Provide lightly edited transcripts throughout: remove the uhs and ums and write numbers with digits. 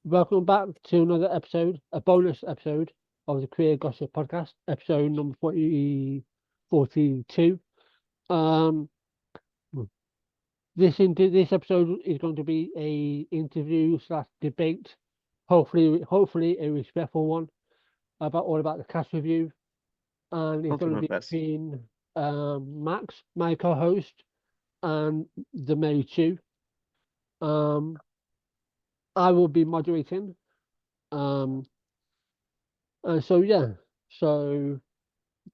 Welcome back to another episode, a bonus episode of the Career Gossip Podcast, episode number 42. Um, this episode is going to be a interview slash debate, hopefully a respectful one about the cast review, and it's I'll do going to my be best. between Max, my co-host, and the Mary Chew. Um, I will be moderating. Um, and so yeah, so.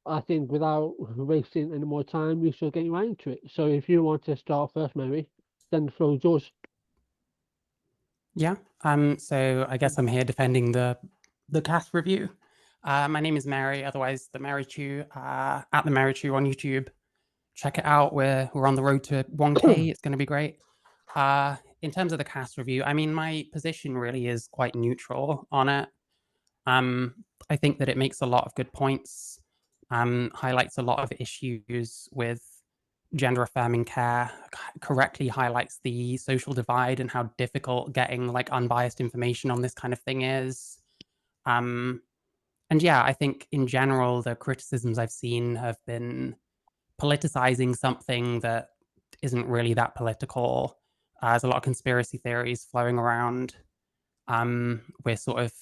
I think without wasting any more time, we should get right into it. So if you want to start first, Mary, then the floor is yours. Yeah. So I guess I'm here defending the cast review. My name is Mary, otherwise the Mary Chew, at the Mary Chew on YouTube. Check it out. We're on the road to 1K. It's going to be great. In terms of the cast review, I mean, my position really is quite neutral on it. Um, I think that it makes a lot of good points. Highlights a lot of issues with gender affirming care, correctly highlights the social divide and how difficult getting like unbiased information on this kind of thing is. Um, and yeah, I think in general, the criticisms I've seen have been politicizing something that isn't really that political. There's a lot of conspiracy theories flowing around. We're sort of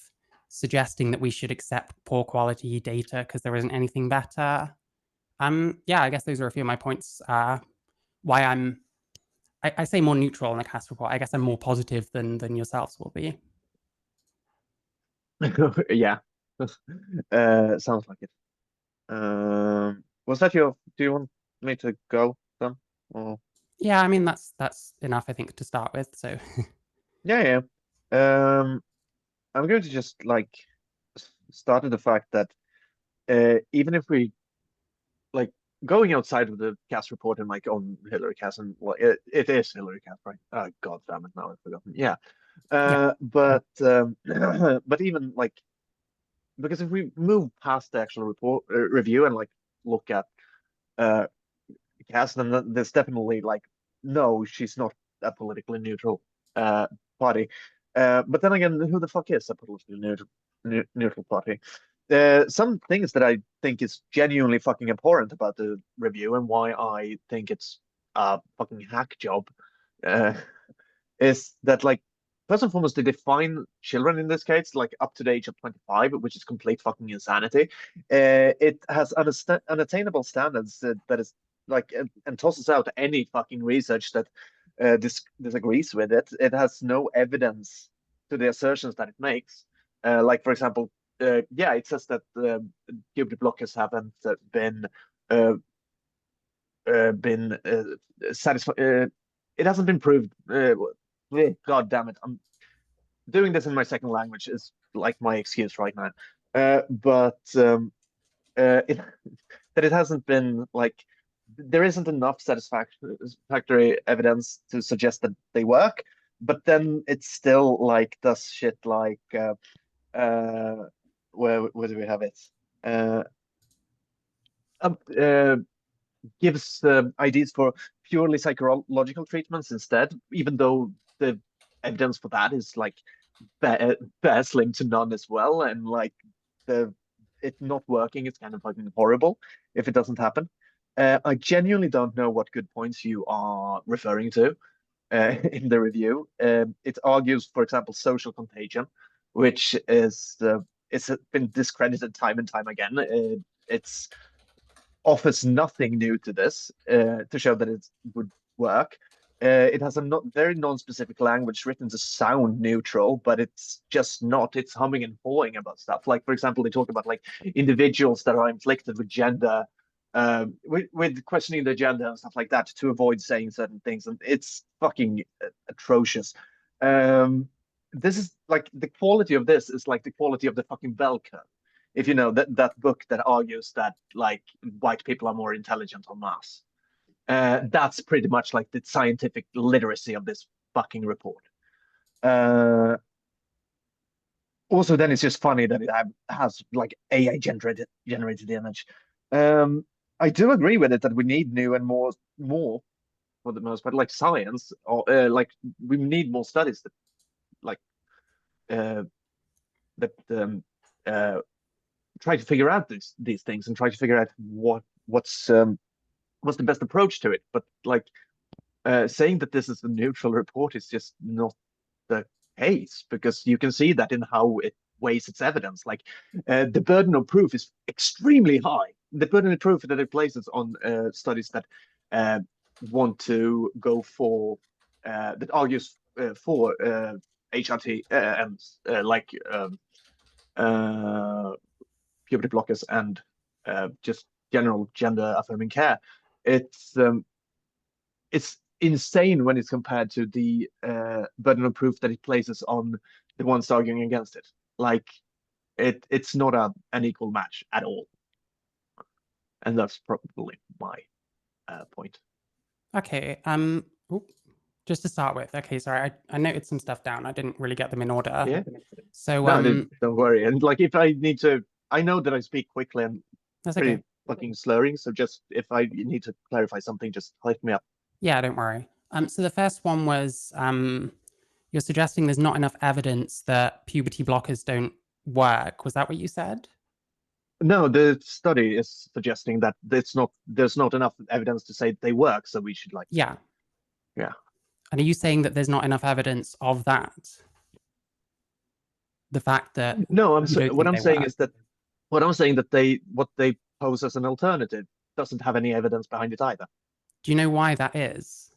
suggesting that we should accept poor quality data because there isn't anything better. Yeah, I guess those are a few of my points. Why I say more neutral in the cast report. I guess I'm more positive than yourselves will be. Yeah. Sounds like it. Was that your? Do you want me to go then? Or Yeah, I mean that's enough, I think, to start with. So yeah, yeah. I'm going to just like start with the fact that even if we like going outside of the cast report and like on Hillary Cast and well, it is Hillary Cast, right? Oh, God damn it! Now I've forgotten. Yeah. yeah, But but even like because if we move past the actual report review and like look at uh cast, then there's definitely like no, she's not a politically neutral party. But then again, who the fuck is a politically neutral party? Some things that I think is genuinely fucking abhorrent about the review and why I think it's a fucking hack job uh, is that like first and foremost they define children in this case like up to the age of 25, which is complete fucking insanity. It has unattainable standards that is like and tosses out any fucking research that disagrees with it. It has no evidence to the assertions that it makes. Like for example, yeah, it says that puberty blockers haven't uh, been satisfied. It hasn't been proved. God damn it! I'm doing this in my second language is like my excuse right now. But it, that it hasn't been like there isn't enough satisfactory evidence to suggest that they work. But then it's still like does shit like uh, where do we have it? Uh, um, uh, gives ideas for purely psychological treatments instead, even though the evidence for that is like bare slim to none as well, and like the it not working is kind of fucking horrible if it doesn't happen. I genuinely don't know what good points you are referring to in the review. It argues, for example, social contagion, which is it's been discredited time and time again. It's offers nothing new to this to show that it would work. It has a very non-specific language written to sound neutral, but it's just not. It's humming and hawing about stuff. Like, for example, they talk about like individuals that are inflicted with gender, with questioning their gender and stuff like that to avoid saying certain things, and it's fucking atrocious. Um, this is like the quality of this is like the quality of the fucking bell curve if you know that book that argues that like white people are more intelligent en masse. That's pretty much like the scientific literacy of this fucking report. Uh, Also, then it's just funny that it has like AI generated image. Um, I do agree with it that we need new and more for the most part, like science or like we need more studies that like try to figure out these things and try to figure out what's the best approach to it. But like saying that this is a neutral report is just not the case, because you can see that in how it weighs its evidence. Like the burden of proof is extremely high. The burden of proof that it places on studies that want to go for that argues for HRT and like puberty blockers and just general gender affirming care. It's insane when it's compared to the burden of proof that it places on the ones arguing against it. Like it's not an equal match at all, and that's probably my point. Okay. Oop, just to start with. Okay, sorry, I noted some stuff down. I didn't really get them in order. Yeah. So No, don't worry. And like if I need to, I know that I speak quickly and that's pretty okay. fucking slurring. So just if I need to clarify something, just hype me up. Yeah, don't worry. So the first one was you're suggesting there's not enough evidence that puberty blockers don't work. Was that what you said? No, the study is suggesting that there's not enough evidence to say they work, so we should like Yeah. Yeah. And are you saying that there's not enough evidence of that? The fact that No, you don't what think I'm they saying work? is that what they pose as an alternative doesn't have any evidence behind it either. Do you know why that is?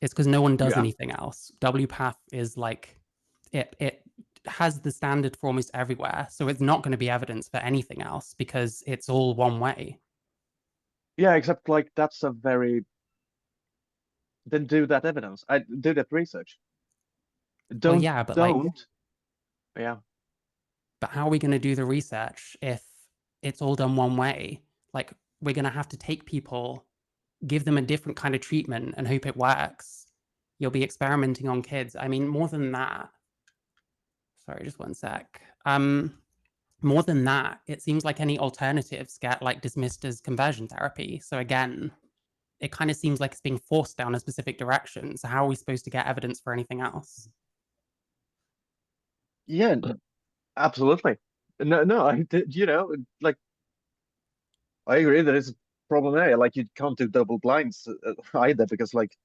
It's because no one does Yeah. anything else. WPATH is like it has the standard for almost everywhere, so it's not going to be evidence for anything else because it's all one way. Yeah, except like that's a very then do that evidence. I do that research. Well, yeah, but like, yeah. but how are we going to do the research if it's all done one way? Like, we're going to have to take people, give them a different kind of treatment and hope it works. You'll be experimenting on kids. I mean, more than that, sorry, just one sec. More than that, it seems like any alternatives get like dismissed as conversion therapy. So again, it kind of seems like it's being forced down a specific direction. So how are we supposed to get evidence for anything else? Yeah, absolutely. No, like I agree that it's a problem there. Like you can't do double blinds either, because like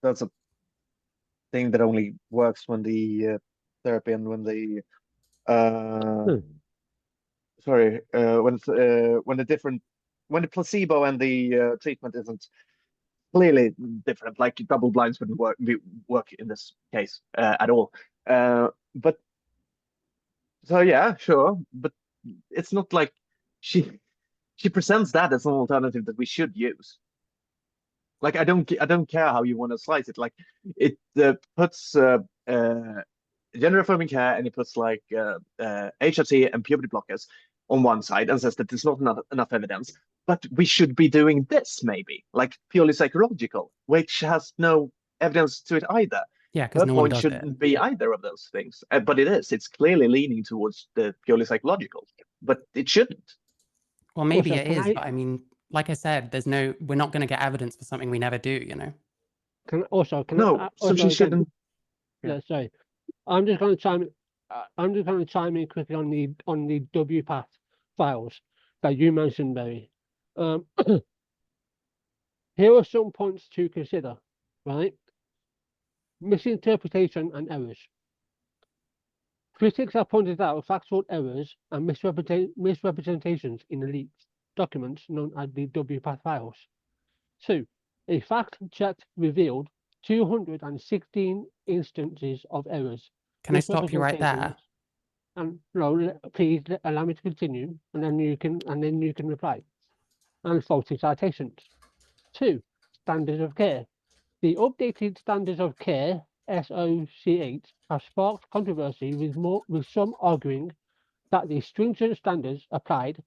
that's a thing that only works when the therapy and when the sorry when the placebo and the treatment isn't clearly different. Like double blinds wouldn't work in this case at all. But so yeah, sure, but it's not like she presents that as an alternative that we should use. Like I don't care how you want to slice it. Like it puts gender affirming care and it puts like HRT and puberty blockers on one side and says that there's not enough evidence. But we should be doing this maybe, like purely psychological, which has no evidence to it either. Yeah, because Her no one point does shouldn't it. be either of those things, but it is. It's clearly leaning towards the purely psychological, but it shouldn't. Well, maybe Also, it can is, I- but I mean, like I said, we're not going to get evidence for something we never do, you know? No, so she shouldn't. Yeah, sorry. I'm just going to chime in quickly on the WPATH files that you mentioned, Barry. Here are some points to consider, right? Misinterpretation and errors. Critics have pointed out factual errors and misrepresentations in the leaked documents known as the WPATH files. 2. A fact check revealed 216 instances of errors. Can I stop you right there? And no, please allow me to continue, and then you can reply. And faulty citations. 2. Standards of care. The updated standards of care (SOC8) have sparked controversy, with some arguing that the stringent standards applied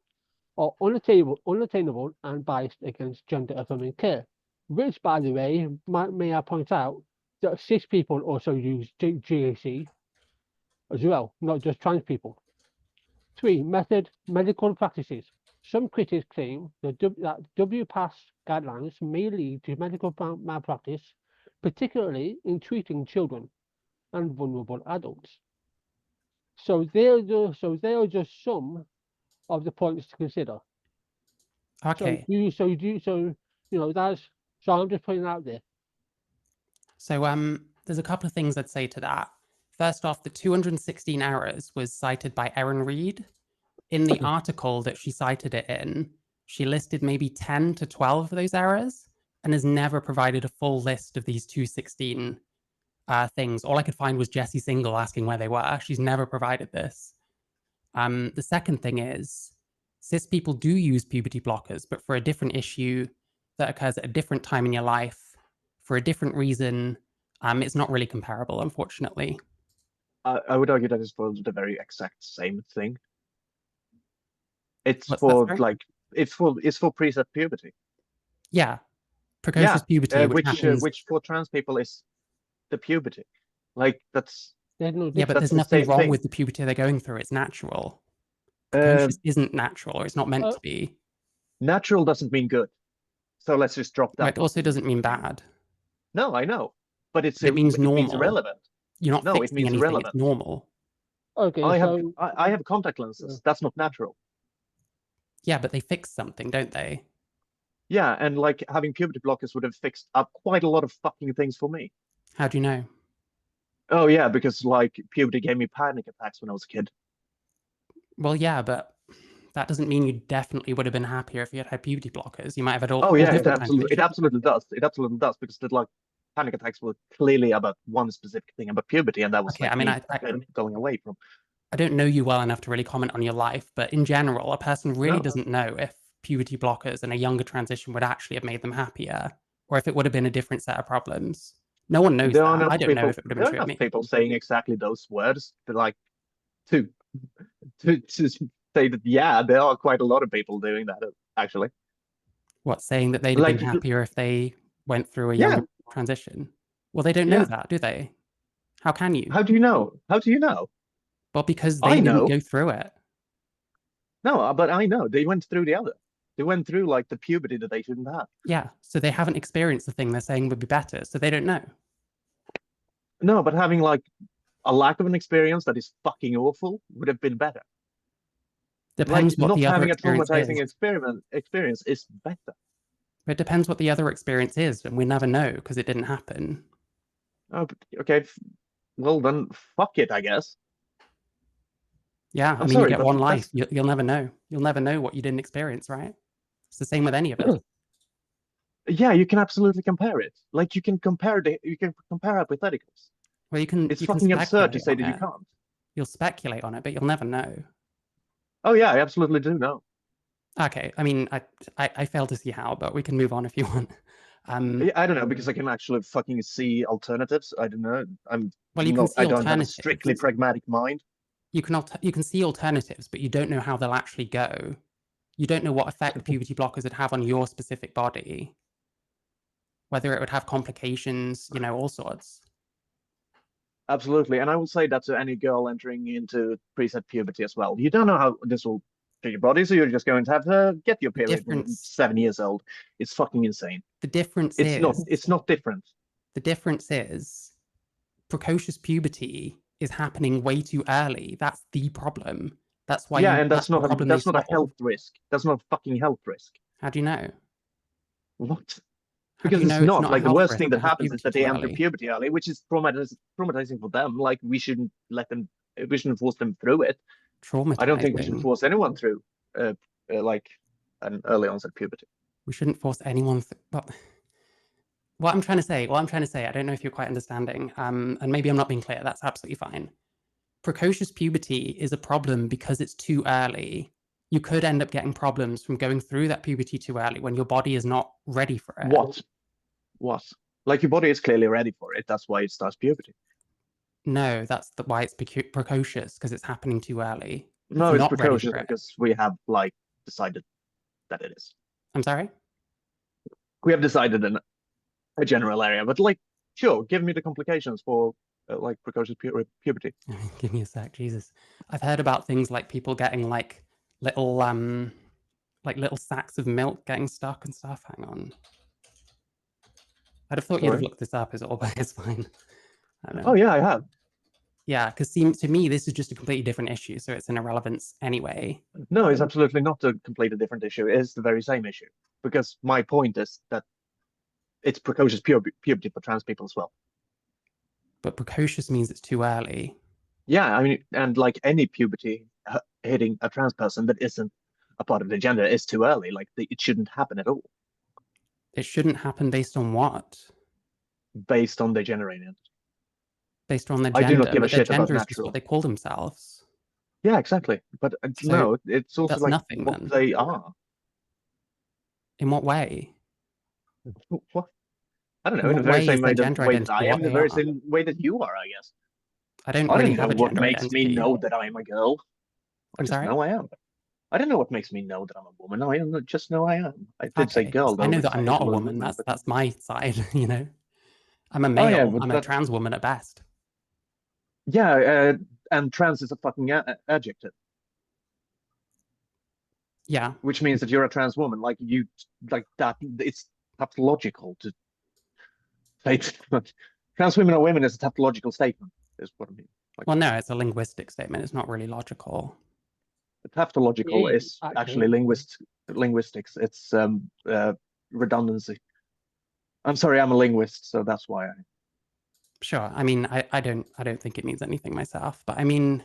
are unattainable and biased against gender affirming care. Which, by the way, may I point out that cis people also use GAC as well, not just trans people. 3. Medical practices. Some critics claim that WPATH guidelines may lead to medical malpractice, particularly in treating children. and vulnerable adults. So they are just some of the points to consider. Okay. That's so I'm just putting it out there. So there's a couple of things I'd say to that. First off, the 216 errors was cited by Erin Reed. In the article that she cited it in, she listed maybe 10 to 12 of those errors and has never provided a full list of these 216 things. All I could find was Jessie Single asking where they were. She's never provided this. The second thing is, cis people do use puberty blockers, but for a different issue that occurs at a different time in your life, for a different reason. It's not really comparable, unfortunately. I would argue that it's for the very exact same thing. It's What's for that, sorry? like it's for preset puberty. Yeah, precocious puberty, which happens. Which for trans people is the puberty. Like that's There's no Yeah, but difference. there's nothing same wrong thing. with the puberty they're going through. It's natural. Precocious isn't natural, or it's not meant uh, to be. Natural doesn't mean good. So let's just drop that. But it also doesn't mean bad. No, I know, but It means it means normal. irrelevant. You're not No, it fixing means anything. irrelevant. It's normal. Okay, I have contact lenses. That's not natural. Yeah, but they fix something, don't they? Yeah, and like having puberty blockers would have fixed up quite a lot of fucking things for me. How do you know? Oh yeah, because like puberty gave me panic attacks when I was a kid. Well, yeah, but that doesn't mean you definitely would have been happier if you had had puberty blockers. You might have had all Oh yeah, different kinds of it issues. absolutely does. It absolutely does because the like panic attacks were clearly about one specific thing about puberty, and that was Okay, like I mean, me going away from. I don't know you well enough to really comment on your life, but in general, a person really No. doesn't know if puberty blockers and a younger transition would actually have made them happier, or if it would have been a different set of problems. No one knows There are that. enough I don't people. know if it would have There been are true of enough me. people saying exactly those words to like to to say that yeah, there are quite a lot of people doing that actually. What, saying that they'd have Like been happier if they went through a yeah, younger transition? Well, they don't know yeah. that, do they? How can you? How do you know? How do you know? Well, because I they didn't know. go through it. No, but I know they went through the other. They went through like the puberty that they shouldn't have. Yeah, so they haven't experienced the thing they're saying would be better, so they don't know. No, but having like a lack of an experience that is fucking awful would have been better. Depends Like what not the other having a experience traumatizing is. experience is better. It depends what the other experience is, and we never know because it didn't happen. Oh, okay. Well then, fuck it, I guess. Yeah, I I'm mean, sorry, you get but one life. You'll never know. You'll never know what you didn't experience, right? It's the same with any of us. Yeah, you can absolutely compare it. Like you can compare hypotheticals. Well, you can. It's You can fucking absurd to speculate say on that you it. can't. You'll speculate on it, but you'll never know. Oh yeah, I absolutely do know. Okay, I mean, I fail to see how, but we can move on if you want. I don't know because I can actually fucking see alternatives. I don't know. Well, you can see I don't have a alternatives. strictly pragmatic mind. You can see alternatives, but you don't know how they'll actually go. You don't know what effect puberty blockers would have on your specific body, whether it would have complications, all sorts. Absolutely, and I will say that to any girl entering into preset puberty as well. You don't know how this will treat your body, so you're just going to have to get your period when 7 years old. It's fucking insane. The difference it's not different. The difference is precocious puberty is happening way too early. That's the problem. That's why and that's not a health risk. That's not a fucking health risk. How do you know? What? How Because it's not like the worst thing that happens is that they enter puberty early, which is traumatizing for them. Like we shouldn't force them through it. I don't think we should force anyone through like an early onset puberty. We shouldn't force anyone. What I'm trying to say, I don't know if you're quite understanding, and maybe I'm not being clear. That's absolutely fine. Precocious puberty is a problem because it's too early. You could end up getting problems from going through that puberty too early when your body is not ready for it. What? Like your body is clearly ready for it. That's why it starts puberty. No, that's why it's precocious, because it's happening too early. No, it's precocious because we have like decided that it is. I'm sorry? We have decided in a general area, but like, sure, give me the complications for like precocious puberty. Give me a sec, Jesus. I've heard about things like people getting like little sacks of milk getting stuck and stuff. Hang on. I'd have thought you'd have looked this up as all, but it's fine. Oh yeah, I have. Yeah, because to me, this is just a completely different issue, so it's an irrelevance anyway. No, it's absolutely not a completely different issue. It's the very same issue. Because my point is that it's precocious puberty for trans people as well. But precocious means it's too early. Yeah, I mean, and like any puberty hitting a trans person that isn't a part of the gender is too early. Like it shouldn't happen at all, It shouldn't happen based on what? based on their gender identity. Based on their I do not gender, give a but their shit about gender is just natural. what they call themselves. Yeah, exactly. But So no, it's also that's like nothing what then. they are. In what way? What? I don't know. In In the what very way is same their way gender way that identity I what am, in the they very are? same way that you are, I guess. I don't I really don't know have a what gender makes me identity. know that I'm a girl. I I'm just sorry? know I am. I don't know what makes me know that I'm a woman. I just know I am. I did say Okay, girl I though, know that because I I'm hate not the a word woman. woman. But That's my side, you know. I'm a oh yeah, male. but I'm a that trans woman at best. yeah, and trans is a fucking adjective, Yeah. which means that you're a trans woman. Like that. It's tautological to say trans women are women is a tautological statement. Is what I mean. Like Well, no, it's a linguistic statement. It's not really logical. tautological Yeah, is actually actually. linguistics. It's redundancy. I'm sorry, I'm a linguist, so that's why I. Sure. I mean, I don't think it means anything myself, but I mean,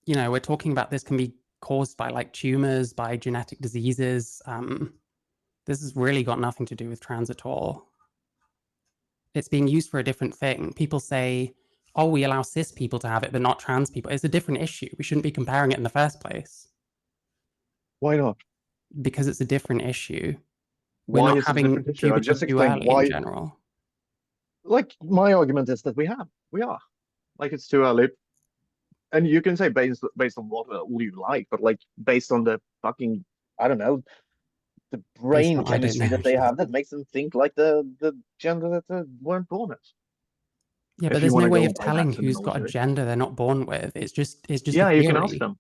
you know, we're talking about this can be caused by like tumors, by genetic diseases. This has really got nothing to do with trans at all. It's being used for a different thing. People say, oh, we allow cis people to have it, but not trans people. It's a different issue. We shouldn't be comparing it in the first place. Why not? Because it's a different issue. We're Why not is it a having different issue? I've puberty just too explained early in why. general. Like my argument is that we are. Like it's too early, and you can say based on what all you like, but like based on the fucking I don't know the Based brain on, I don't chemistry know. that they have that makes them think like the gender that they weren't born as. Yeah, but If you there's want no to way go of by that telling who's got a terminology, gender they're not born with. It's just a yeah, you can ask theory. them.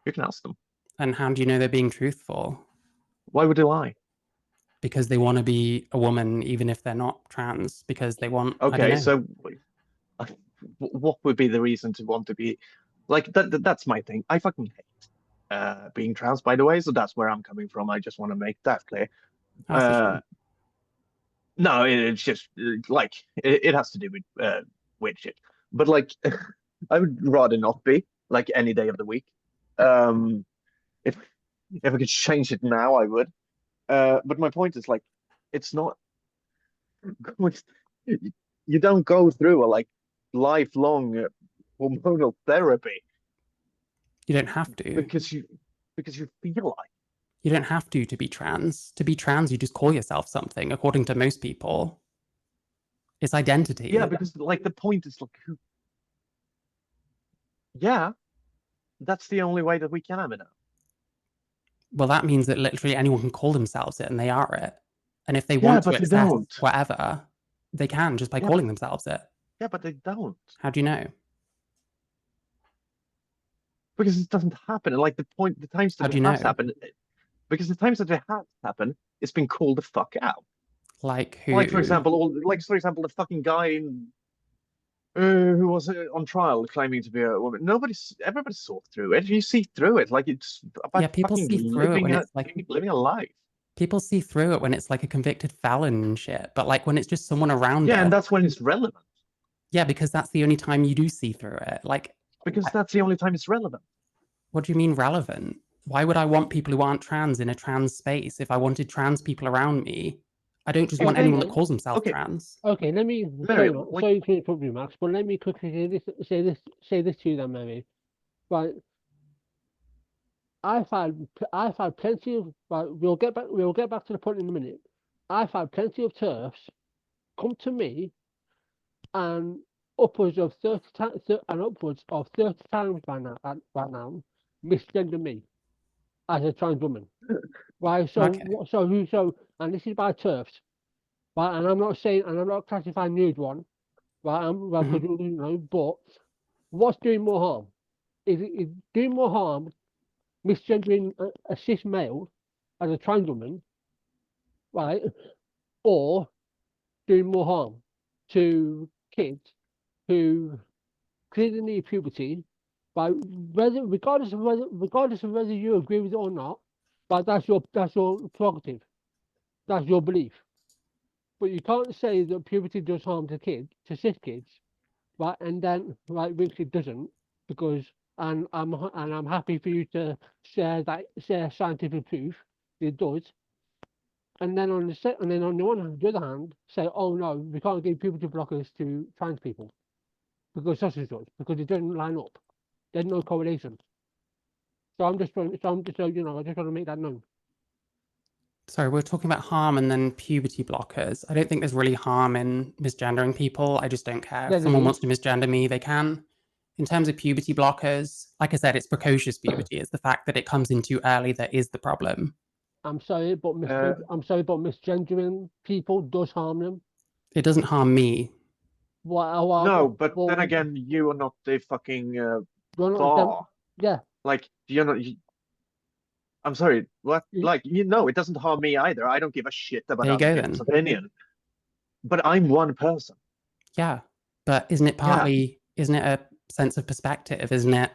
You can ask them. And how do you know they're being truthful? Why would they lie? Because they want to be a woman, even if they're not trans, because they want, I don't Okay, know. so what would be the reason to want to be like that's my thing. I fucking hate being trans, by the way, so that's where I'm coming from. I just want to make that clear. That's a shame. No, it's just like it has to do with weird shit. But like, I would rather not be like any day of the week. Um, if I could change it now, I would. But my point is like, it's not. You don't go through a like lifelong hormonal therapy You don't have to. because you feel like. You don't have to be trans. To be trans, you just call yourself something, according to most people. It's identity. Yeah, because like the point is like, yeah, that's the only way that we can have it now. Well, that means that literally anyone can call themselves it and they are it. And if they Yeah, want to but they access don't. whatever, they can just by Yeah, calling themselves it. Yeah, but they don't. How do you know? Because it doesn't happen. And like the times How that do it you know? has happened, because the times that it has happened, it's been called the fuck out. Like who? Like for example, the fucking guy who was on trial claiming to be a woman. Everybody saw through it. You see through it, like it's about Yeah, people fucking see through it when it's like living a life. people see through it when it's like a convicted felon and shit. But like when it's just someone around Yeah, us, and that's when it's relevant. yeah, because that's the only time you do see through it. Like, Because that's the only time it's relevant. what do you mean relevant? Why would I want people who aren't trans in a trans space if I wanted trans people around me? I don't just want anyone that calls themselves trans. Okay, let me Mary, sorry to interrupt you, Max, but let me quickly say this to you then, Mary. Right. I've had plenty of right, we'll get back to the point in a minute. I've had plenty of turfs come to me and upwards of 30 times and upwards of 30 times right now misgender me as a trans woman. Right, Okay. and this is by turfs, right? And I'm not classifying nude one, right? But what's doing more harm? Is it doing more harm misgendering a cis male as a trans woman, right? Or doing more harm to kids who clearly need puberty, but regardless of whether you agree with it or not, but that's your prerogative, that's your belief. But you can't say that puberty does harm to cis kids, right? And then which it doesn't, because and I'm happy for you to share scientific proof it does. And then on the other hand, say, oh no, we can't give puberty blockers to trans people because such and such, because it doesn't line up. There's no correlation. So I'm just trying. So I just want to make that known. Sorry, we're talking about harm and then puberty blockers. I don't think there's really harm in misgendering people. I just don't care. Yeah, If someone there wants to misgender me, they can. In terms of puberty blockers, like I said, it's precocious puberty. It's the fact that it comes in too early that is the problem. I'm sorry, but misgendering people does harm them. It doesn't harm me. No, but then again, you are not the fucking you're not law. yeah. Like, you're not. I'm sorry. What? Y- Like, it doesn't harm me either. I don't give a shit about There you other go, people's then. opinion. But I'm one person. Yeah, but isn't it isn't it a sense of perspective? Isn't it?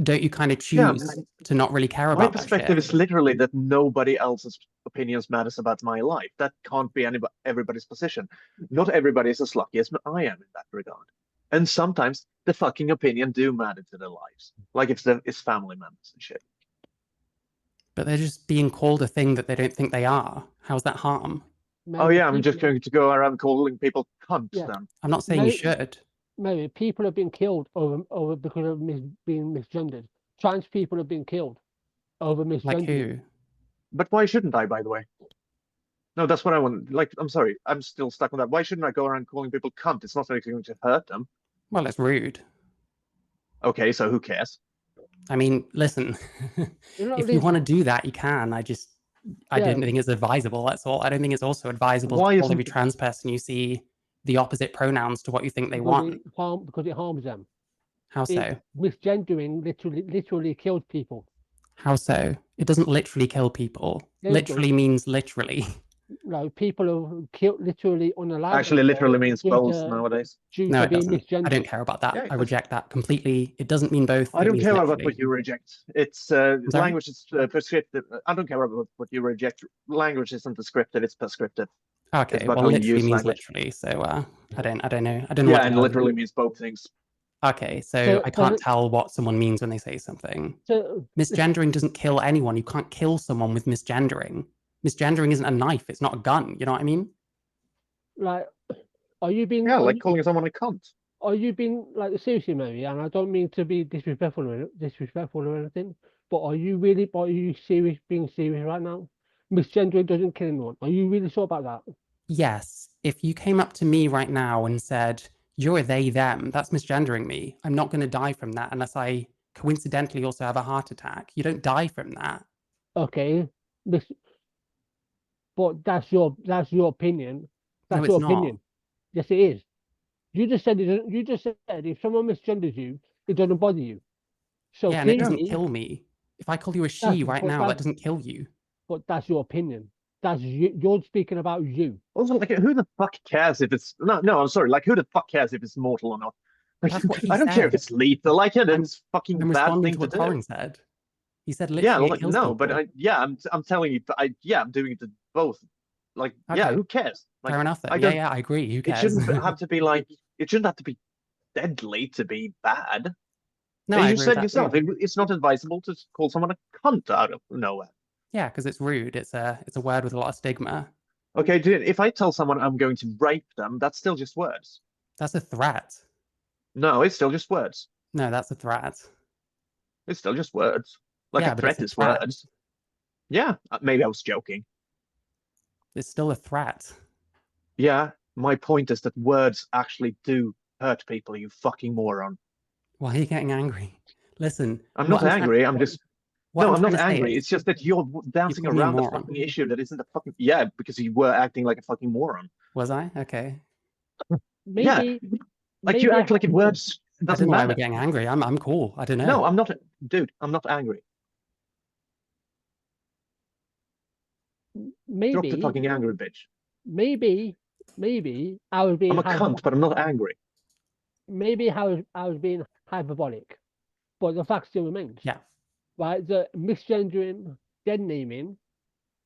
Don't you kind of choose to not really care about My that perspective shit? is literally that nobody else's opinions matters about my life. That can't be everybody's position. Not everybody is as lucky as I am in that regard. And sometimes the fucking opinion do matter to their lives. Like if it's family members and shit. But they're just being called a thing that they don't think they are. How's that harm? Oh yeah, I'm just going to go around calling people cunts then. I'm not saying you should. Maybe people have been killed over because of being misgendered. Trans people have been killed over misgendering. Like who? But why shouldn't I, by the way? No, that's what I want. Like, I'm sorry, I'm still stuck on that. Why shouldn't I go around calling people cunt? It's not going to hurt them. Well, it's rude. Okay, so who cares? I mean, listen, if you want to do that, you can. I don't think it's advisable. That's all. I don't think it's also advisable to call every trans person you see the opposite pronouns to what you think they want. Because it harms them. How so? Misgendering literally kills people. How so? It doesn't literally kill people. Literally means literally. No, people are killed literally unalive. Actually, literally means both nowadays. No, it doesn't. I don't care about that. Yeah, I reject that completely. It doesn't mean both. I don't care about what you reject. It's language is prescriptive. I don't care about what you reject. Language isn't descriptive; it's prescriptive. Okay, well, literally means literally. So I don't know. I don't know. Yeah, and literally means both things. Okay, so I can't tell what someone means when they say something. Misgendering doesn't kill anyone. You can't kill someone with misgendering. Misgendering isn't a knife. It's not a gun. You know what I mean? Like, are you being... Yeah, like calling someone a cunt. Are you being, like, seriously, Mary, and I don't mean to be disrespectful or anything, but are you being serious right now? Misgendering doesn't kill anyone. Are you really sure about that? Yes. If you came up to me right now and said, you're a they, them, that's misgendering me. I'm not going to die from that unless I coincidentally also have a heart attack. You don't die from that. Okay. But that's your opinion. That's your opinion. Yes, it is. You just said if someone misgenders you, it doesn't bother you. So yeah, and it doesn't kill me. If I call you a she right now, that doesn't kill you. But that's your opinion. That's you're speaking about you. Also, like, who the fuck cares if it's no? I'm sorry. Like, who the fuck cares if it's mortal or not? Like, I don't care if it's lethal. Like, yeah, it's fucking bad thing to do. Said. He said literally. Yeah, no, people. But I'm telling you, I'm doing it to both. Like, okay. Yeah, who cares? Like, fair enough. Then. Yeah, I agree. Who cares? It shouldn't have to be like. It shouldn't have to be deadly to be bad. No, and you said yourself, it's not advisable to call someone a cunt out of nowhere. Yeah, because it's rude. It's a word with a lot of stigma. Okay, dude, if I tell someone I'm going to rape them, that's still just words. That's a threat. No, it's still just words. No, that's a threat. It's still just words. Like a threat is words. Yeah, maybe I was joking. It's still a threat. Yeah, my point is that words actually do hurt people, you fucking moron. Why are you getting angry? Listen. I'm not angry, I'm just... No, I'm not angry. It's just that you're dancing around a fucking issue that isn't a fucking... Yeah, because you were acting like a fucking moron. Was I? Okay. Maybe, yeah. Like, you act like it words doesn't matter. Why we're getting angry. I'm cool. I don't know. No, I'm not... Dude, I'm not angry. Maybe... Drop the fucking angry bitch. Maybe I was being... I'm a cunt, but I'm not angry. maybe I was being hyperbolic, but the fact still remains. Yeah. Right, the misgendering, dead naming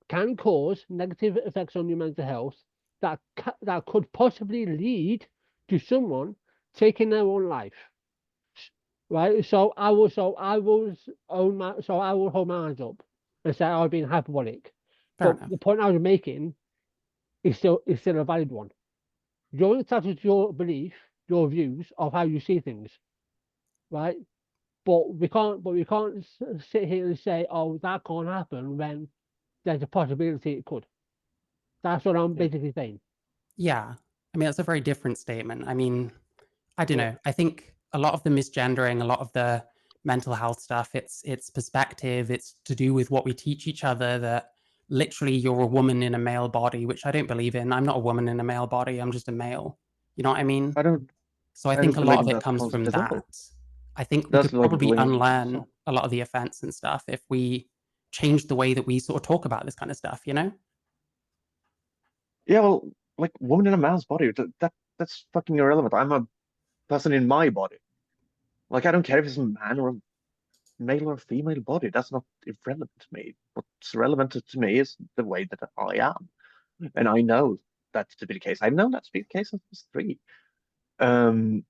can cause negative effects on your mental health that could possibly lead to someone taking their own life. Right, so I will hold my hands up and say I was being hyperbolic. Fair But enough. the point I was making is still a valid one. You're entitled to your belief, your views of how you see things, right? But we can't sit here and say, oh, that can't happen when there's a possibility it could. That's what I'm Yeah. basically saying. Yeah. I mean, that's a very different statement. I mean, I don't Yeah. know. I think a lot of the misgendering, a lot of the mental health stuff, it's perspective. It's to do with what we teach each other, that literally you're a woman in a male body, which I don't believe in. I'm not a woman in a male body. I'm just a male. You know what I mean? I don't So I I think don't a lot believe of in it that comes concept from at all. that. I think we That's could like probably believing unlearn a lot of the offense and stuff if we change the way that we sort of talk about this kind of stuff, you know? Yeah, well, like woman in a man's body, that's fucking irrelevant. I'm a person in my body. Like I don't care if it's a man or a male or female body. That's not irrelevant to me. What's relevant to me is the way that I am, and I know that to be the case. I've known that to be the case since I was 3. Um,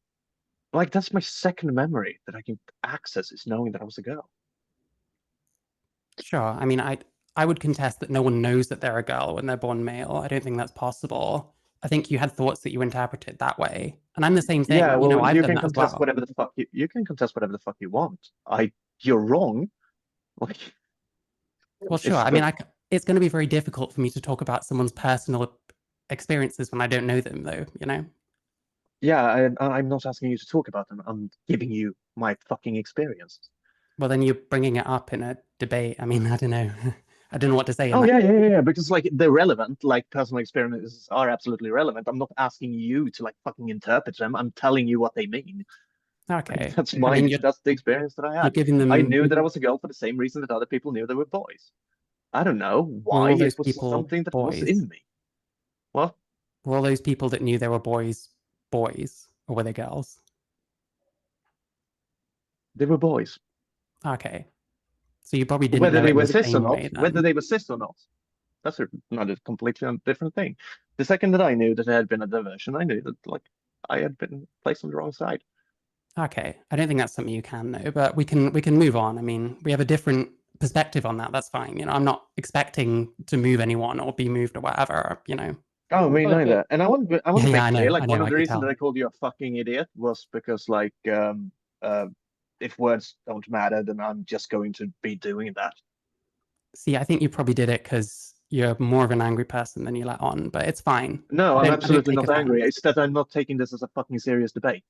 like that's my second memory that I can access is knowing that I was a girl. Sure. I mean, I would contest that no one knows that they're a girl when they're born male. I don't think that's possible. I think you had thoughts that you interpreted that way. And I'm the same Yeah, thing. You know, well, I've you done can that as contest well. whatever the fuck you can contest whatever the fuck you want. You're wrong. Like Well, sure. it's I mean, just it's going to be very difficult for me to talk about someone's personal experiences when I don't know them, though, you know? yeah, I'm not asking you to talk about them. I'm giving you my fucking experience. Well, then you're bringing it up in a debate. I mean, I don't know. I don't know what to say in Oh that. yeah. Because like they're relevant, like personal experiences are absolutely relevant. I'm not asking you to like fucking interpret them. I'm telling you what they mean. Like Okay. that's I mean, that's the experience that I you're had. giving I them, knew that I was a girl for the same reason that other people knew they were boys. I don't know were why. all It those was people something that was boys? in me. Well, Were all those people that knew they were boys, or were they girls? they were boys. Okay. So you probably didn't Whether know they it in were the cis or same not, way whether then. they were cis or not, that's not a completely different thing. The second that I knew that there had been a diversion, I knew that like I had been placed on the wrong side. Okay. I don't think that's something you can know, but we can move on. I mean, we have a different perspective on that. That's fine. You know, I'm not expecting to move anyone or be moved or whatever, you know. Oh, me Okay. neither. And I want Yeah, to yeah, make I clear, know. like I one know. of I the could reasons that tell. I called you a fucking idiot was because uh if words don't matter, then I'm just going to be doing that. See, I think you probably did it because you're more of an angry person than you let on, but it's fine. No, I'm I don't absolutely take not angry. offense. It's that I'm not taking this as a fucking serious debate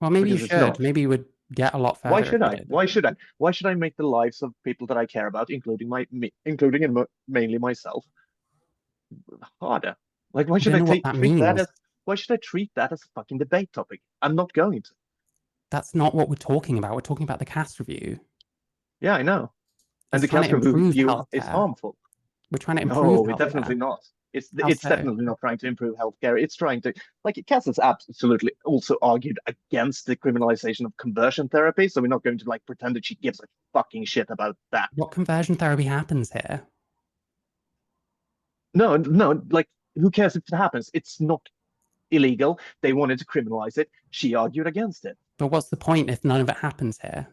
Well, maybe you because it's should. not. Maybe you would get a lot Why further if should you I? did. Why should I? Why should I make the lives of people that I care about, including including and mainly myself, harder? Like, why I should don't I know what that treat that means. as? Why should I treat that as a fucking debate topic? I'm not going to. That's not what we're talking about. We're talking about the cast review. Yeah, I know. And It's the trying to cast improve review is healthcare. harmful. We're trying to improve No, it's definitely healthcare. not. How It's so? definitely not trying to improve healthcare. It's trying to like Cass has absolutely also argued against the criminalization of conversion therapy. So we're not going to like pretend that she gives a fucking shit about that. What conversion therapy happens here? No, like who cares if it happens? It's not illegal. They wanted to criminalize it. She argued against it But what's the point if none of it happens here?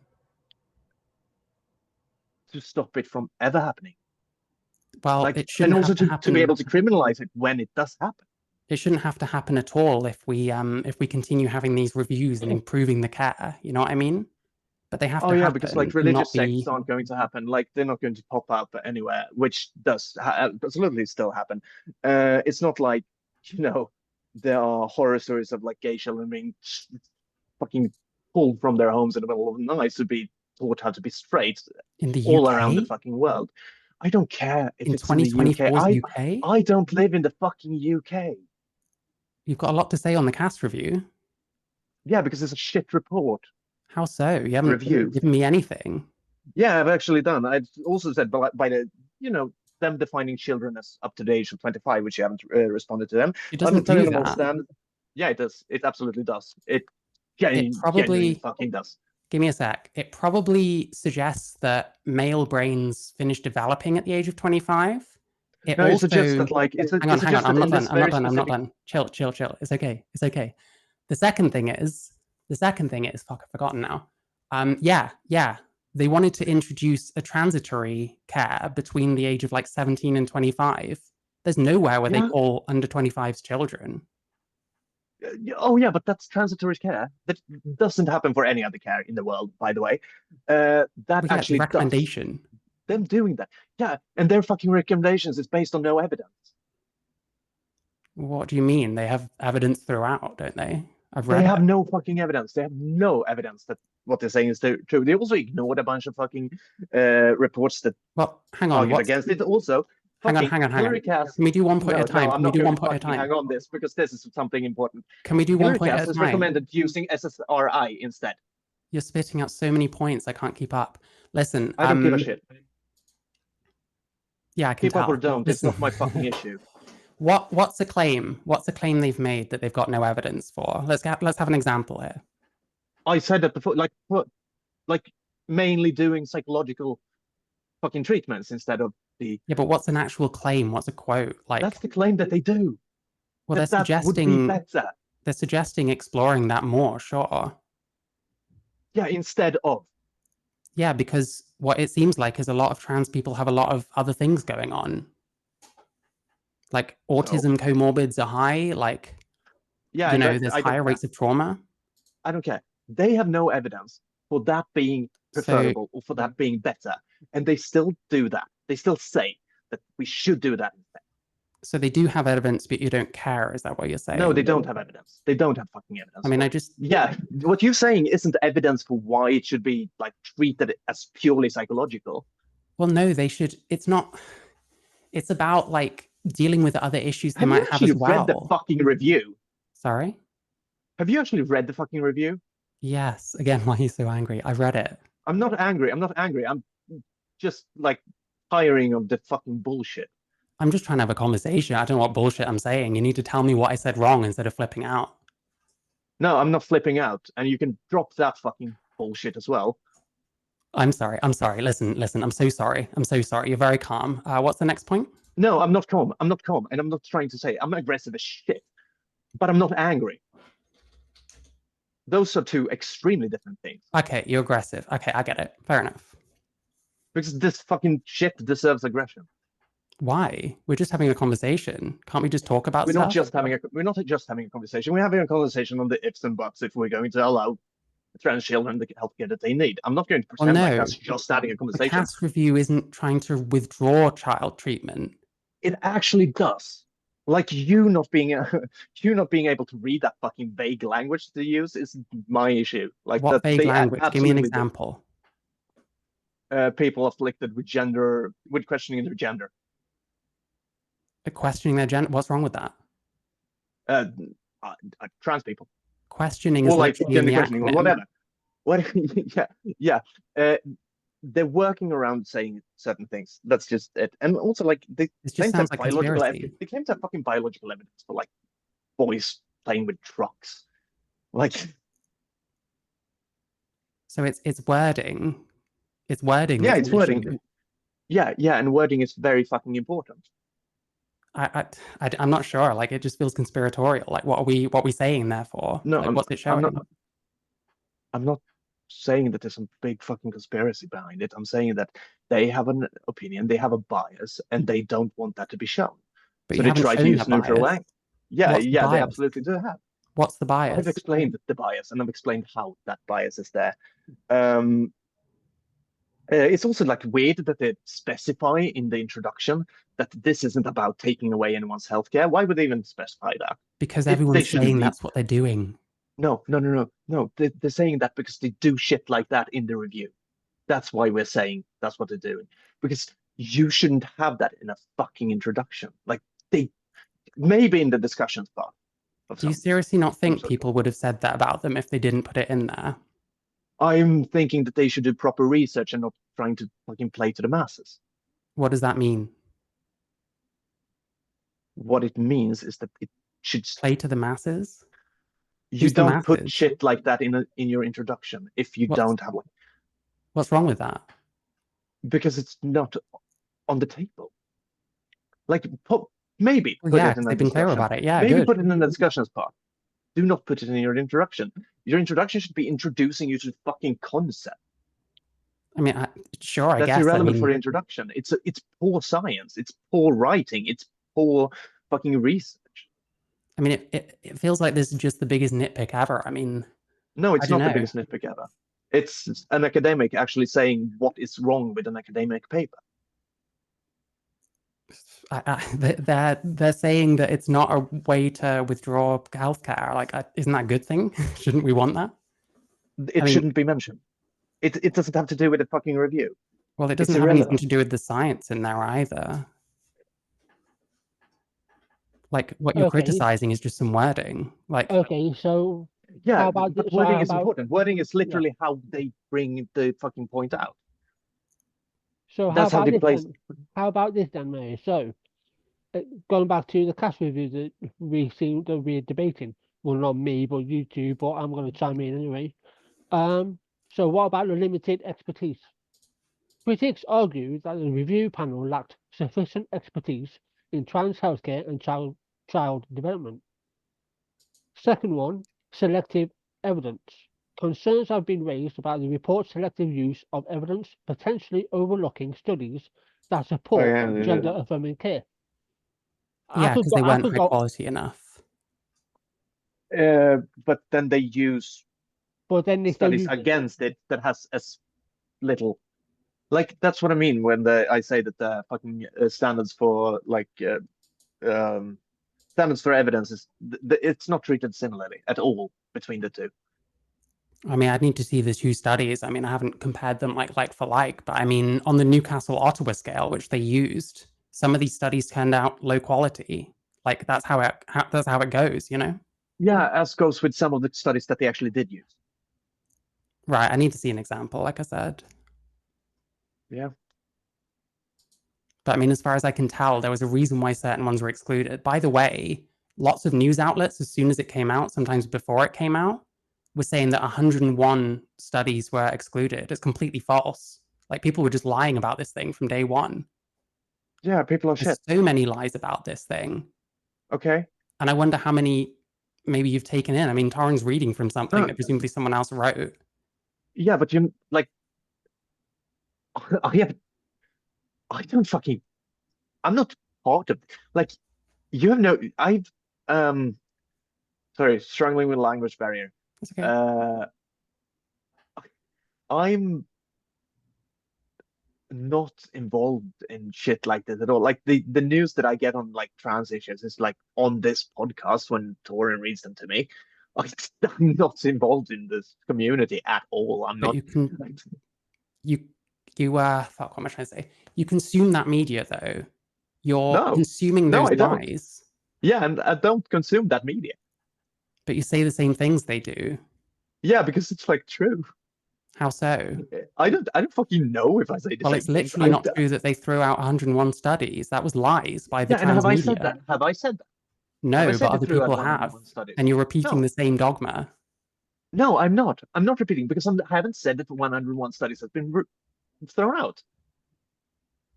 to stop it from ever happening. Well, Like, it and shouldn't also have to to be happen. able to criminalize it when it does happen. It shouldn't have to happen at all if we continue having these reviews and improving the care. You know what I mean? But they have Oh to yeah, because like happen and not religious sects be. aren't going to happen. Like they're not going to pop up anywhere, which does absolutely still happen. It's not like you know there are horror stories of like gay children being fucking pulled from their homes in the middle of the night to be taught how to be straight In the all around the UK? fucking world. I don't care if In it's in the UK. 2024's UK? I don't live in the fucking UK. You've got a lot to say on the cast review. Yeah, because it's a shit report How so? You haven't review. given me anything. Yeah, I've actually done. I've also said by the them defining children as up to the age of 25, which you haven't responded to them. It I've been doesn't telling do them on that. stand. Yeah, it does. It absolutely does. It It genuinely probably, fucking does. give me a sec. It probably suggests that male brains finish developing at the age of 25. It No, it also, suggests that like hang on, suggests I'm that not in done. this I'm not very done. I'm not specific. done. Chill, chill, chill. It's okay. It's okay. The second thing is, fuck, I've forgotten now. Yeah. They wanted to introduce a transitory care between the age of like 17 and 25. There's nowhere where they Yeah. call under 25's children. Oh yeah, but that's transitory care. That doesn't happen for any other care in the world, by the way. That But yeah, it's a actually does. recommendation. Them doing that. Yeah, and their fucking recommendations is based on no evidence. What do you mean? They have evidence throughout, don't they? I've They read have it. no fucking evidence. They have no evidence that what they're saying is true. They also ignored a bunch of fucking reports that Well, hang on. argued against it. Also, Hang fucking on. Hillary Cass. Can we do one point at a time? I'm Can we not do going one to point at a fucking hang time? on this because this is something important. Can we do one Hillary point Cass at a has time? recommended using SSRI instead. You're spitting out so many points. I can't keep up. Listen, I don't give a shit. Yeah, I can Keep up or tell. don't. It's not my fucking issue. What's a claim? What's a claim they've made that they've got no evidence for? Let's have an example here. I said that before, like mainly doing psychological fucking treatments instead of the. Yeah, but what's an actual claim? What's a quote? Like, That's the claim that they do. well, that would be better. They're suggesting exploring that more. Sure. Yeah, instead of. Yeah, because what it seems like is a lot of trans people have a lot of other things going on. Like autism comorbids are high. Like, yeah, there's higher rates of trauma. I don't care. They have no evidence for that being preferable or for that being better, and they still do that. They still say that we should do that instead. So they do have evidence, but you don't care. Is that what you're saying? No, they don't have evidence. They don't have fucking evidence. I mean, what you're saying isn't evidence for why it should be like treated as purely psychological. Well, no, they should. It's not. It's about like dealing with other issues they might have as well. Have you read the fucking review? Sorry? Have you actually read the fucking review? Yes. Again, why are you so angry? I read it. I'm not angry. I'm just like tiring of the fucking bullshit. I'm just trying to have a conversation. I don't know what bullshit I'm saying. You need to tell me what I said wrong instead of flipping out. No, I'm not flipping out. And you can drop that fucking bullshit as well. I'm sorry. Listen. I'm so sorry. You're very calm. What's the next point? No, I'm not calm. And I'm not trying to say I'm aggressive as shit. But I'm not angry. Those are two extremely different things. Okay, you're aggressive. Okay, I get it. Fair enough. Because this fucking shit deserves aggression. Why? We're just having a conversation. Can't we just talk about We're stuff? not just having a conversation. We're having a conversation on the ifs and buts if we're going to allow trans children the healthcare that they need. I'm not going to pretend like that's just having a conversation. The CAS review isn't trying to withdraw child treatment. It actually does. Like you not being able to read that fucking vague language to use is my issue. Like what vague language? Give me an do. example. People afflicted with questioning their gender. Questioning their gender? What's wrong with that? Trans people. Questioning is like gender questioning or whatever. Yeah. They're working around saying certain things. That's just it. And also, like, they claim to have biological evidence. They claim to have fucking biological evidence for like boys playing with trucks. Like, so it's wording. It's wording. Yeah, it's wording. Yeah, and wording is very fucking important. I'm not sure. Like, it just feels conspiratorial. Like, what are we saying therefore? No, like, what's it showing? I'm not saying that there's some big fucking conspiracy behind it. I'm saying that they have an opinion, they have a bias, and they don't want that to be shown. But so they try to use neutral language. Yeah, they absolutely do have. What's the bias? I've explained the bias, and I've explained how that bias is there. It's also like weird that they specify in the introduction that this isn't about taking away anyone's healthcare. Why would they even specify that? Because everyone's saying that's what they're doing. No. They're saying that because they do shit like that in the review. That's why we're saying that's what they're doing. Because you shouldn't have that in a fucking introduction. Like, they maybe in the discussions part. Do you seriously not think people would have said that about them if they didn't put it in there? I'm thinking that they should do proper research and not trying to fucking play to the masses. What does that mean? What it means is that it should play to the masses. You Who's the don't put masses? shit like that in your introduction if you don't have like, What's wrong with that? because it's not on the table. Like maybe Well, put yeah, it 'cause in a they've been clear discussion. about it. Yeah, Maybe good. put it in the discussions part. Do not put it in your introduction. Your introduction should be introducing you to the fucking concept. I mean, sure, I That's guess. I irrelevant for mean, introduction. It's poor science. It's poor writing. It's poor fucking research. I mean, it feels like this is just the biggest nitpick ever. I mean, No, I it's don't not the know. biggest nitpick ever. It's an academic actually saying what is wrong with an academic paper. They're saying that it's not a way to withdraw healthcare. Like, isn't that a good thing? Shouldn't we want that? It I mean, shouldn't be mentioned. It doesn't have to do with a fucking review. well, it It's doesn't have anything irrelevant. to do with the science in there either. Like, what you're Okay. criticizing is just some wording. Like, Okay, so Yeah, how about but so wording how is about important. Wording is literally how they bring the fucking point out. so how That's how about they this place. then? How about this then, Mary? So going back to the cast review that we're debating. Well, not me, but you two. But I'm going to chime in anyway. So what about the limited expertise? Critics argue that the review panel lacked sufficient expertise in trans healthcare and child development. Second one, selective evidence. Concerns have been raised about the report's selective use of evidence, potentially overlooking studies that support gender affirming care. yeah, because they I weren't could high go, quality enough. But then they use but then if they studies use, against it that has as little. Like that's what I mean when I say that the fucking standards for standards for evidence is it's not treated similarly at all between the two. I mean, I'd need to see the two studies. I mean, I haven't compared them like for like, but I mean, on the Newcastle Ottawa scale, which they used, some of these studies turned out low quality. Like that's how it goes, you know? Yeah, as goes with some of the studies that they actually did use. Right. I need to see an example, like I said. Yeah. But I mean, as far as I can tell, there was a reason why certain ones were excluded. By the way, lots of news outlets, as soon as it came out, sometimes before it came out, were saying that 101 studies were excluded. It's completely false. Like people were just lying about this thing from day one. Yeah, people are There's shit. so many lies about this thing. Okay. And I wonder how many maybe you've taken in. I mean, Taryn's reading from something that presumably someone else wrote. Yeah, but you like I don't fucking I'm not part of like you have no I've sorry, struggling with language barrier. That's okay. I'm not involved in shit like this at all. Like the news that I get on like trans issues is like on this podcast when Torin reads them to me. I'm not involved in this community at all. I'm But not. you can fuck, what am I trying to say? You consume that media though. You're No, consuming no, those I don't. lies, Yeah, and I don't consume that media. but you say the same things they do. Yeah, because it's like true. How so? I don't fucking know if I say the Well, same it's things. literally not true that they threw out 101 studies. That was lies by the Yeah, and trans have I media. said that? Have I said that? Have I No, said but it other throughout people one have. one studies? And you're repeating No. the same dogma. No, I'm not. I'm not repeating because I haven't said that 101 studies have been thrown out.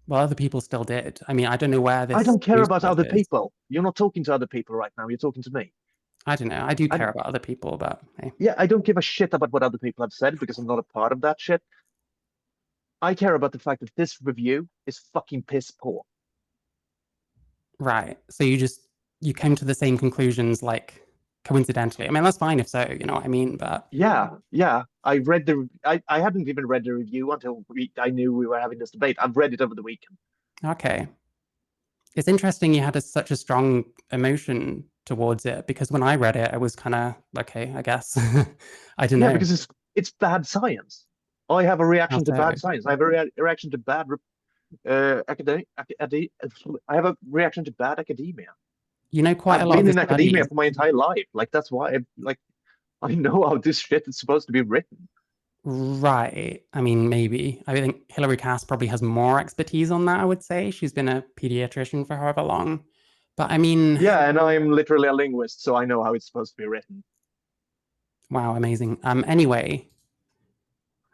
Well, other people still did. I mean, I don't know where this I don't care news about source other is. people. You're not talking to other people right now. You're talking to me. I don't know. I do care about other people, but hey. Yeah, I don't give a shit about what other people have said because I'm not a part of that shit. I care about the fact that this review is fucking piss poor. Right. So you came to the same conclusions like coincidentally. I mean, that's fine if so, you know what I mean? But yeah. I read I hadn't even read the review until I knew we were having this debate. I've read it over the weekend. okay. It's interesting you had such a strong emotion towards it because when I read it, I was kind of okay, I guess. I don't know. Yeah, because it's bad science. I have a reaction to bad science. I have a reaction to bad academic. I have a reaction to bad academia. You know, quite I've a lot of been the in academia studies. for my entire life. Like that's why I know how this shit is supposed to be written. Right. I mean, maybe. I think Hillary Cass probably has more expertise on that, I would say. She's been a pediatrician for however long. But I mean... Yeah, and I'm literally a linguist, so I know how it's supposed to be written. Wow, amazing. Anyway,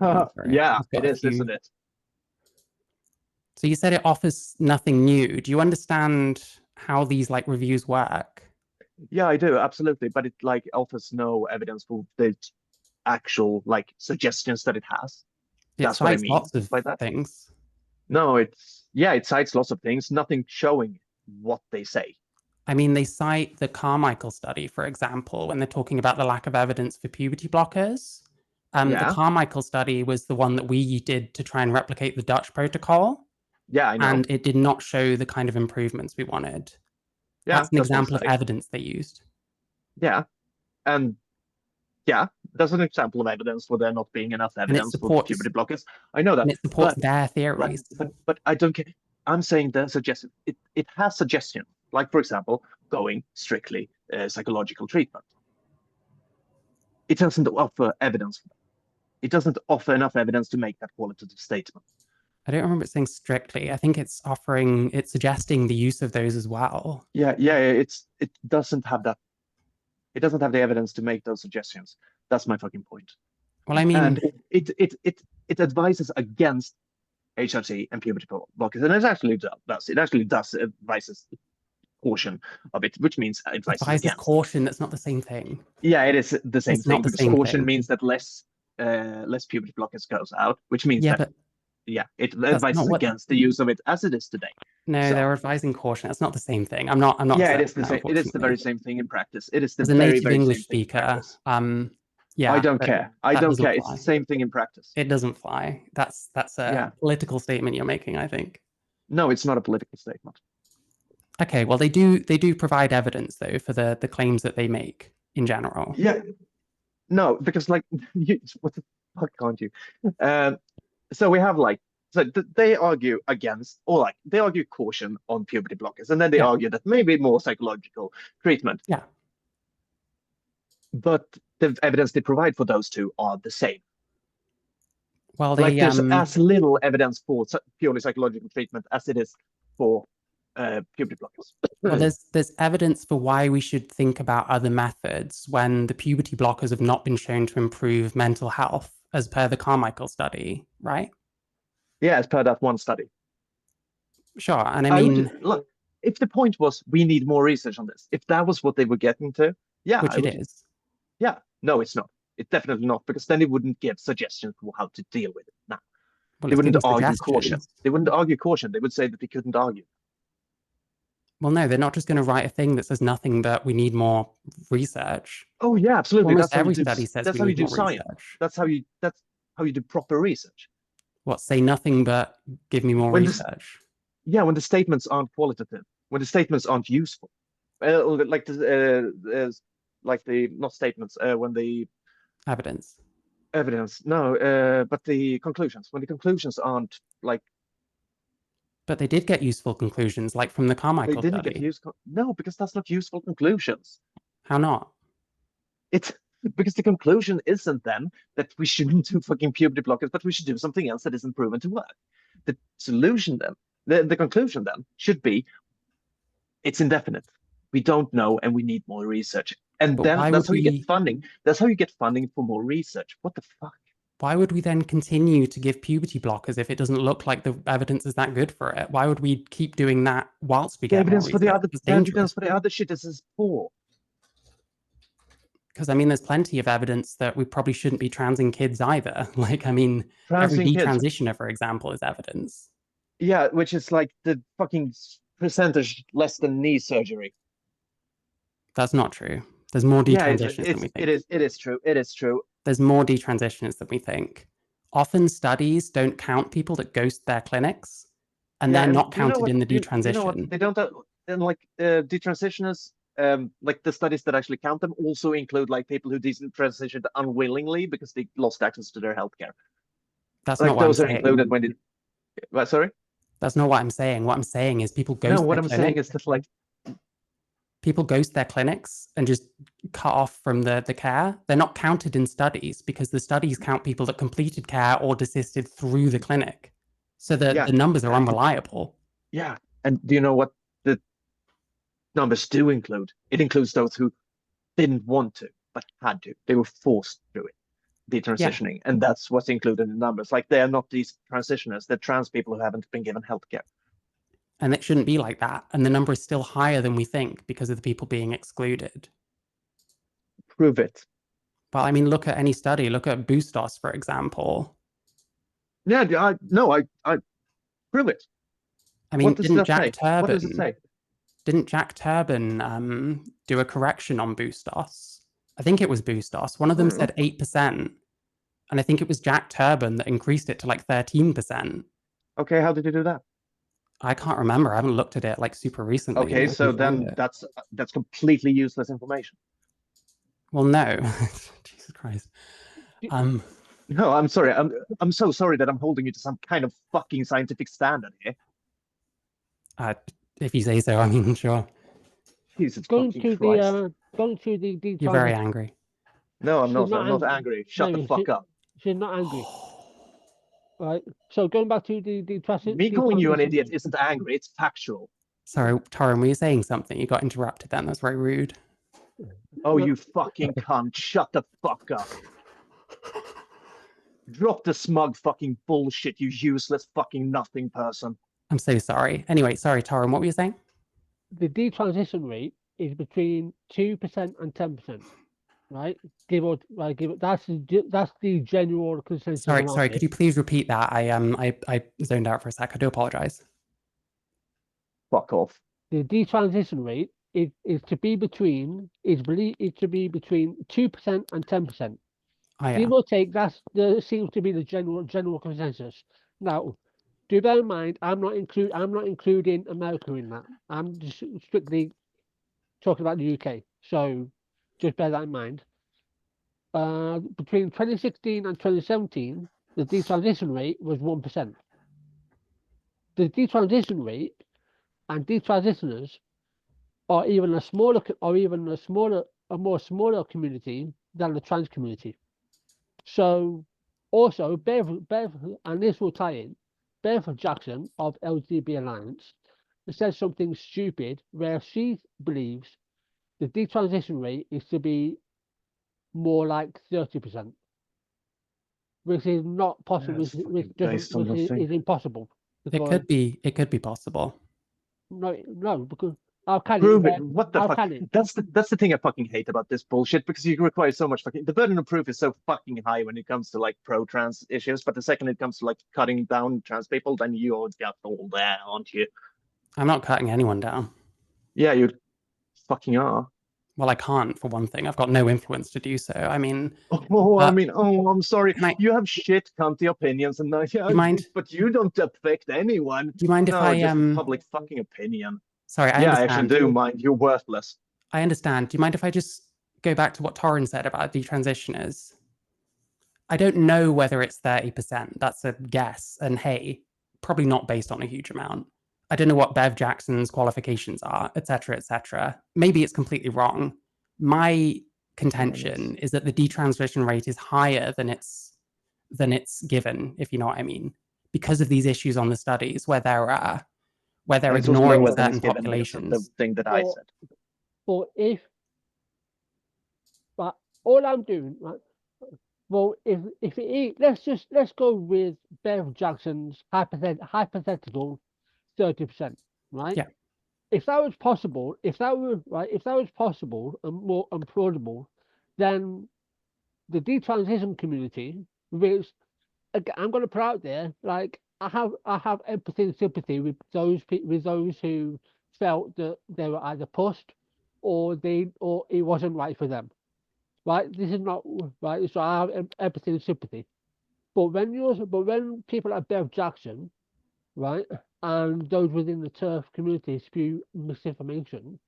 sorry, Yeah, I've got it a is, few. isn't it? So you said it offers nothing new. Do you understand how these like reviews work? Yeah, I do, absolutely. But it like offers no evidence for the actual like suggestions that it has. It That's what I cites mean lots of by that. things. No, it cites lots of things, nothing showing what they say. I mean, they cite the Carmichael study, for example, when they're talking about the lack of evidence for puberty blockers. The Yeah, Carmichael study was the one that we did to try and replicate the Dutch protocol, yeah, I know. and it did not show the kind of improvements we wanted. Yeah, That's an that's one example of study. evidence they used. Yeah, and yeah, that's an example of evidence for there not being enough And it evidence for supports puberty blockers. I know that, and it supports but their right, theories. but I don't care. I'm saying the suggestion. It has suggestion, like for example, going strictly psychological treatment. It doesn't offer evidence. It doesn't offer enough evidence to make that qualitative statement. I don't remember it saying strictly. I think it's suggesting the use of those as well. Yeah, it doesn't have that. It doesn't have the evidence to make those suggestions. That's my fucking point. Well, I mean, And it advises against HRT and puberty blockers, and it actually does. It actually does advises caution of it, which means advises advises against. caution. That's not the same thing. Yeah, it is the same It's thing not the because same caution thing. means that less puberty blockers goes out, which means Yeah, that but it that's advises not what. against the use of it as it is today. No, So they're advising caution. That's not the same thing. I'm not. yeah, it accepting is the that, same. It is the very unfortunately. same thing in practice. It is the As a very native very English same thing in speaker, practice. yeah, I don't but care. I that don't doesn't care. It's fly. the same thing in practice. It doesn't fly. That's a Yeah. political statement you're making, I think. No, it's not a political statement. Okay, well they do provide evidence though for the claims that they make in general. Yeah. No, because like what the fuck can't you? So we have like they argue against or like they argue caution on puberty blockers, and then they Yeah. argue that maybe more psychological treatment. Yeah. But the evidence they provide for those two are the same. Well, Like they there's as little evidence for purely psychological treatment as it is for puberty blockers. well, there's evidence for why we should think about other methods when the puberty blockers have not been shown to improve mental health, as per the Carmichael study, right? Yeah, as per that one study. Sure, and I mean, look, if the point was we need more research on this, if that was what they were getting to, yeah, which it is. Yeah, no, it's not. It's definitely not, because then they wouldn't give suggestions for how to deal with it. Now, Well, they it's wouldn't giving argue caution. suggestions. They wouldn't argue caution. They would say that they couldn't argue. Well, no, they're not just going to write a thing that says nothing but we need more research. Oh yeah, absolutely. Almost That's how every you do, study says that's we how you need do more science. research. That's how you do proper research. What, say nothing but give me more research? Yeah, when the statements aren't qualitative, when the statements aren't useful, like the not statements, when the Evidence. evidence, no, but the conclusions, when the conclusions aren't like. But they did get useful conclusions, like from the Carmichael They didn't study. get useful. No, because that's not useful conclusions. How not? It's because the conclusion isn't then that we shouldn't do fucking puberty blockers, but we should do something else that isn't proven to work. The solution then, the conclusion then should be it's indefinite. We don't know, and we need more research. And But then why that's would how you we- get funding. That's how you get funding for more research. What the fuck? Why would we then continue to give puberty blockers if it doesn't look like the evidence is that good for it? Why would we keep doing that whilst we The get more evidence for the research? other It's the evidence dangerous. for the other shit is poor. Because I mean, there's plenty of evidence that we probably shouldn't be transing kids either. Like, I mean, every Transing kids. detransitioner, for example, is evidence. Yeah, which is like the fucking percentage less than knee surgery. That's not true. There's more Yeah, detransitioners than we think. it is true. It is true. There's more detransitioners than we think. Often studies don't count people that ghost their clinics, and Yeah, they're not you know counted what- in the you detransition. know what? They don't and like detransitioners, like the studies that actually count them also include like people who detransitioned unwillingly because they lost access to their healthcare. That's Like not what I'm those are saying. included when they. What, sorry? That's not what I'm saying. What I'm saying is people ghost No, their what I'm saying clinics. is that like People ghost their clinics and just cut off from the care. They're not counted in studies because the studies count people that completed care or desisted through the clinic. So the numbers are unreliable. yeah, and do you know what the numbers do include? It includes those who didn't want to. but had to. They were forced to do it, detransitioning, and that's what's included in the numbers. Like, they are not these transitioners; they're trans people who haven't been given healthcare. And it shouldn't be like that. And the number is still higher than we think because of the people being excluded. Prove it. But I mean, look at any study. Look at Bustos, for example. Yeah, I prove it. I mean, What does that say? What does it say? Didn't Jack Turbin do a correction on Bustos? I think it was Bustos. One of them said 8%. And I think it was Jack Turbin that increased it to like 13%. Okay, how did you do that? I can't remember. I haven't looked at it like super recently. Okay, so then that's completely useless information. Well, no. Jesus Christ. No, I'm sorry. I'm so sorry that I'm holding you to some kind of fucking scientific standard here. If you say so, I mean, sure. Jesus Going fucking to Christ. going to the You're very angry. No, I'm She's not. not I'm not angry. angry. Shut No, the fuck up. She's not angry. Right. So going back to the transition. Me calling you an idiot isn't angry. It's factual. Sorry, Torrin, were you saying something? You got interrupted then. That's very rude. Oh, you fucking cunt. Shut the fuck up. Drop the smug fucking bullshit, you useless fucking nothing person. I'm so sorry. Anyway, sorry, Torrin, what were you saying? The detransition rate is between 2% and 10%. Right? Give it. That's the general consensus. Sorry. Could you please repeat that? I zoned out for a sec. I do apologize. Fuck off. The detransition rate is to be between 2% and 10%. Give or take, seems to be the general consensus. Now, do bear in mind, I'm not including America in that. I'm just strictly talking about the UK. So just bear that in mind. Between 2016 and 2017, the detransition rate was 1%. The detransition rate and detransitioners are a more smaller community than the trans community. So, also Bev, and this will tie in. Bev Jackson of LGBT Alliance said something stupid where she believes the detransition rate is to be more like 30%, which is not possible. Which is impossible. It could be possible. No, because how can prove it? it? What the fuck? That's the thing I fucking hate about this bullshit, because you require so much fucking. The burden of proof is so fucking high when it comes to like pro-trans issues, but the second it comes to like cutting down trans people, then you're got all there, aren't you? I'm not cutting anyone down. Yeah, you fucking are. Well, I can't, for one thing. I've got no influence to do so. I mean... I'm sorry. You have shit cunty opinions, and but you don't affect anyone. Do you mind if I... just public fucking opinion. Sorry, I understand. I actually do mind. You're worthless. I understand. Do you mind if I just go back to what Torrin said about detransitioners? I don't know whether it's 30%. That's a guess. And hey, probably not based on a huge amount. I don't know what Bev Jackson's qualifications are, etc., etc. Maybe it's completely wrong. My contention is that the detransition rate is higher than it's given, if you know what I mean, because of these issues on the studies where they're ignoring certain populations. The thing that I said. But all I'm doing, right? Well, let's go with Bev Jackson's hypothetical 30%, right? Yeah. If that was possible, and more plausible, then the detransition community, which I'm going to put out there, like I have empathy and sympathy with those who felt that they were either pushed or it wasn't right for them, right? This is not right. So I have empathy and sympathy. But when people like Bev Jackson, right, and those within the TERF community spew misinformation,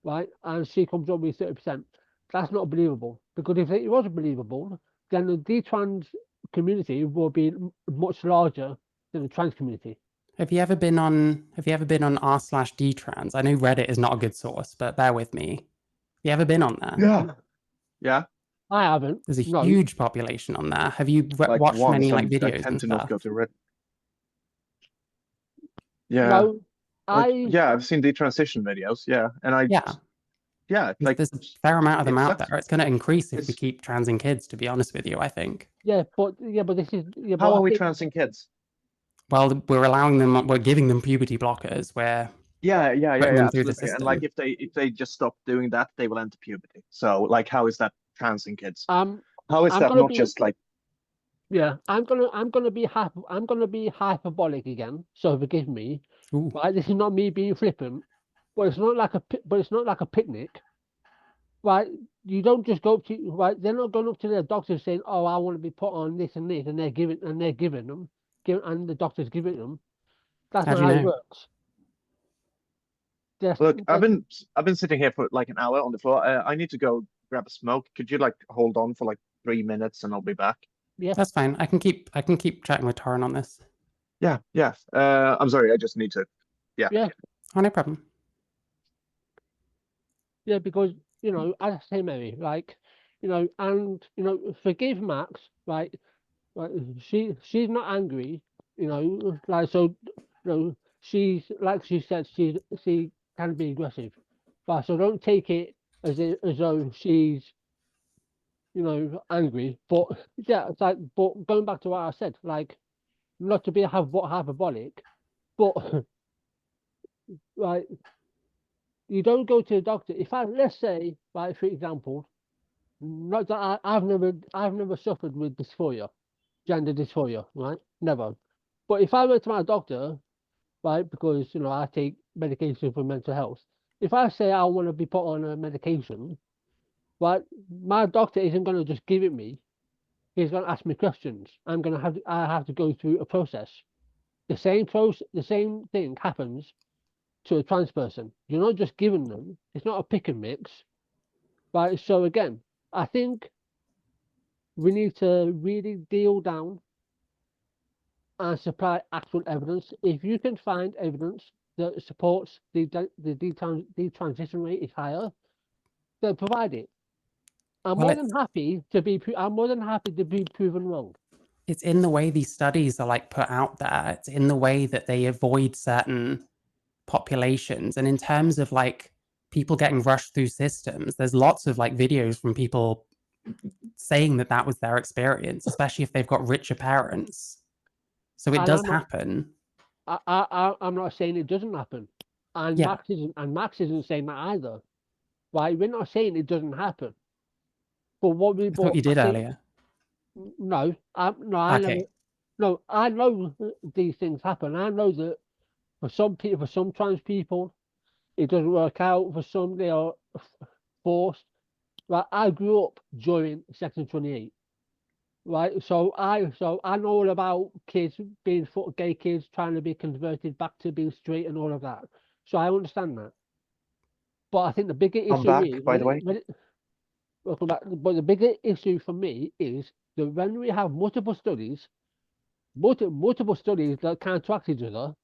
right, and she comes up with 30%, that's not believable. Because if it was believable, then the detrans community will be much larger than the trans community. Have you ever been on r/dtrans? I know Reddit is not a good source, but bear with me. Have you ever been on there? Yeah. I haven't. There's a huge population on there. Have you watched many videos I tend and to stuff? not go to Reddit. Yeah. No, I've seen detransition videos. Yeah, and Yeah, like There's a fair amount of them it out sucks. there. It's going to increase if we It's- keep transing kids, to be honest with you, I think. Yeah, but this is How but are I we think, transing kids? Well, we're giving them puberty blockers. We're Yeah, putting them through the absolutely. And like system. if they just stop doing that, they will enter puberty. So like, how is that transing kids? I'm How is that gonna not be just like I'm gonna be hyperbolic again. So forgive me. Ooh. Right, this is not me being flippant, but it's not like a picnic. Right, you don't just go up to right. They're not going up to their doctor saying, "Oh, I want to be put on this and this," and they're giving them, and the doctor's giving them. That's How not do you how it know? works. Just, look, I've been sitting here for like an hour on the floor. I need to go grab a smoke. Could you like hold on for like 3 minutes and I'll be back? yeah, That's fine. I can keep chatting with Torrin on this. Yeah. I'm sorry, I just need to. Yeah. yeah, Oh, no problem. yeah. Because as I say, Mary, like, and forgive Max, right? Right, she's not angry, like so, she's like she said, she can be aggressive, but so don't take it as though she's angry. But yeah, it's like, but going back to what I said, like, not to be hyperbolic, but like, you don't go to the doctor. If let's say, like, for example, not that I've never suffered with dysphoria, gender dysphoria, right? Never. But if I went to my doctor, right, because I take medication for mental health. If I say I want to be put on a medication, right, my doctor isn't going to just give it me. He's going to ask me questions. I have to go through a process. The same thing happens to a trans person. You're not just giving them. It's not a pick and mix, right? So again, I think we need to really deal down and supply actual evidence. If you can find evidence that supports the detransition rate is higher, then provide it. I'm Well, more than happy to be. I'm more than happy to be proven wrong. it's in the way these studies are like put out there. It's in the way that they avoid certain populations. And in terms of like people getting rushed through systems, there's lots of like videos from people saying that that was their experience, especially if they've got richer parents. So it And does happen. I'm not saying it doesn't happen. And Yeah. Max isn't saying that either. Right? We're not saying it doesn't happen. But what we I thought you I did think earlier. no, I never. Okay. No, I know these things happen. I know that for some people, for some trans people, it doesn't work out. For some, they are forced. Right? I grew up during Section 28. Right, so I know all about kids being gay kids trying to be converted back to being straight and all of that. So I understand that. But I think the bigger I'm issue back, is by the way. welcome back. But the bigger issue for me is that when we have multiple studies, multiple studies that counteract each other,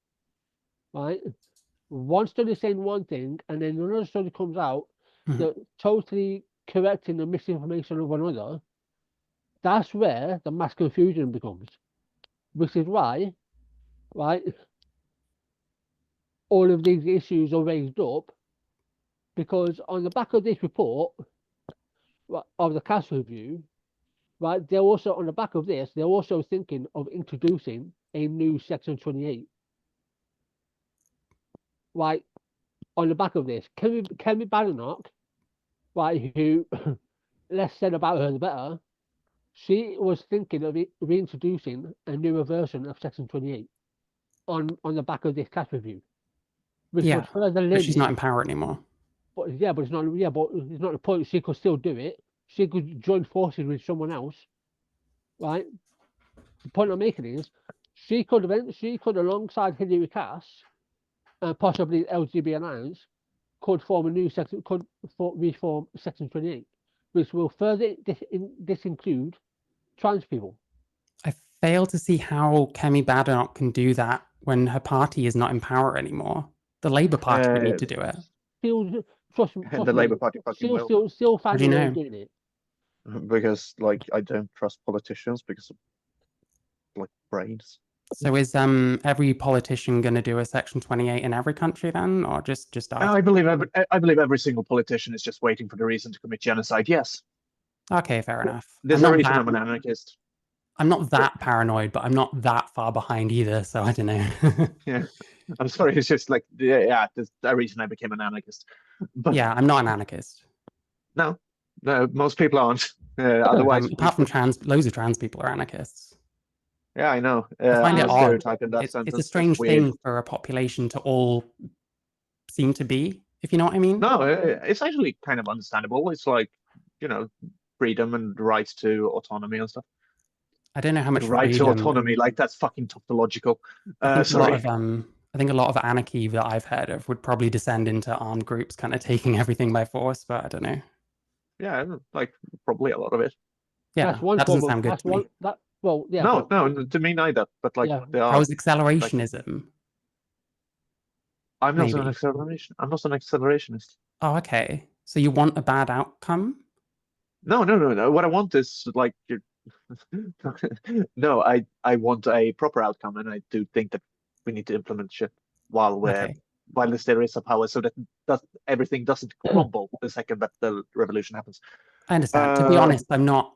right? One study saying one thing, and then another study comes out that totally correcting the misinformation of another. That's where the mass confusion becomes, which is why, right, all of these issues are raised up, because on the back of this report of the CAS review, right, they're also on the back of this, they're also thinking of introducing a new Section 28. Right, on the back of this, Kemi Badenoch, right, who less said about her the better, she was thinking of reintroducing a newer version of Section 28 on the back of this CAS review, which Yeah. would further But she's not limit. in power anymore. But yeah, but it's not. Yeah, but it's not the point. She could still do it. She could join forces with someone else, right? The point I'm making is, she could alongside Hillary Cass and possibly LGBT Alliance could form a new section, reform Section 28, which will further disinclude trans people. I fail to see how Kemi Badenoch can do that when her party is not in power anymore. The Labour Party would need to do it. Still, trust The me, Labour Party fucking will. still How find do a you way know? of doing it. Because like I don't trust politicians because of like brains. So is every politician going to do a Section 28 in every country then, or just us? I believe every single politician is just waiting for the reason to commit genocide. Yes. Okay, fair enough. There's a reason I'm an anarchist. I'm not that paranoid, but I'm not that far behind either, so I don't know. Yeah, I'm sorry. It's just like, yeah, there's a reason I became an anarchist. But yeah, I'm not an anarchist. no, most people aren't. Otherwise, apart from loads of trans people are anarchists. Yeah, I know. I find it odd. Stereotype in that sense. It's a strange thing for a population to all seem to be, if you know what I mean. No, it's actually kind of understandable. It's like, freedom and right to autonomy and stuff. I don't know how much right to autonomy, like that's fucking tautological. Sorry. I think a lot of anarchy that I've heard of would probably descend into armed groups kind of taking everything by force, but I don't know. Yeah, like probably a lot of it. Yeah, that doesn't sound good to me. Well, yeah. No, to me neither. But like, how is accelerationism? I'm not an acceleration. I'm not an accelerationist. Oh, okay. So you want a bad outcome? No. What I want is like, no, I want a proper outcome, and I do think that we need to implement shit while there is a power, so that everything doesn't crumble the second that the revolution happens. I understand. To be honest, I'm not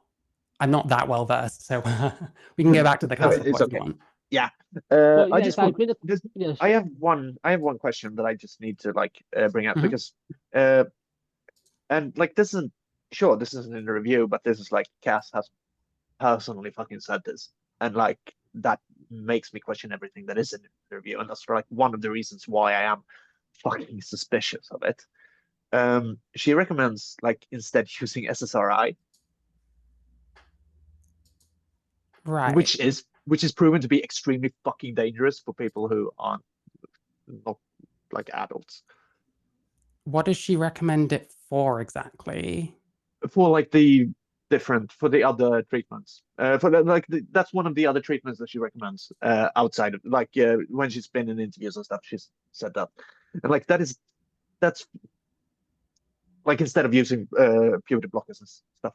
that well versed, so we can go back to the class if you want. Yeah. I have one question that I just need to bring up because and like this isn't in the review, but this is like Cass has personally fucking said this, and like that makes me question everything that is in the review, and that's like one of the reasons why I am fucking suspicious of it. She recommends like instead using SSRI, right? Which is proven to be extremely fucking dangerous for people who aren't not like adults. What does she recommend it for exactly? For like for the other treatments. That's one of the other treatments that she recommends outside of when she's been in interviews and stuff. She's said that, and like that's like instead of using puberty blockers and stuff,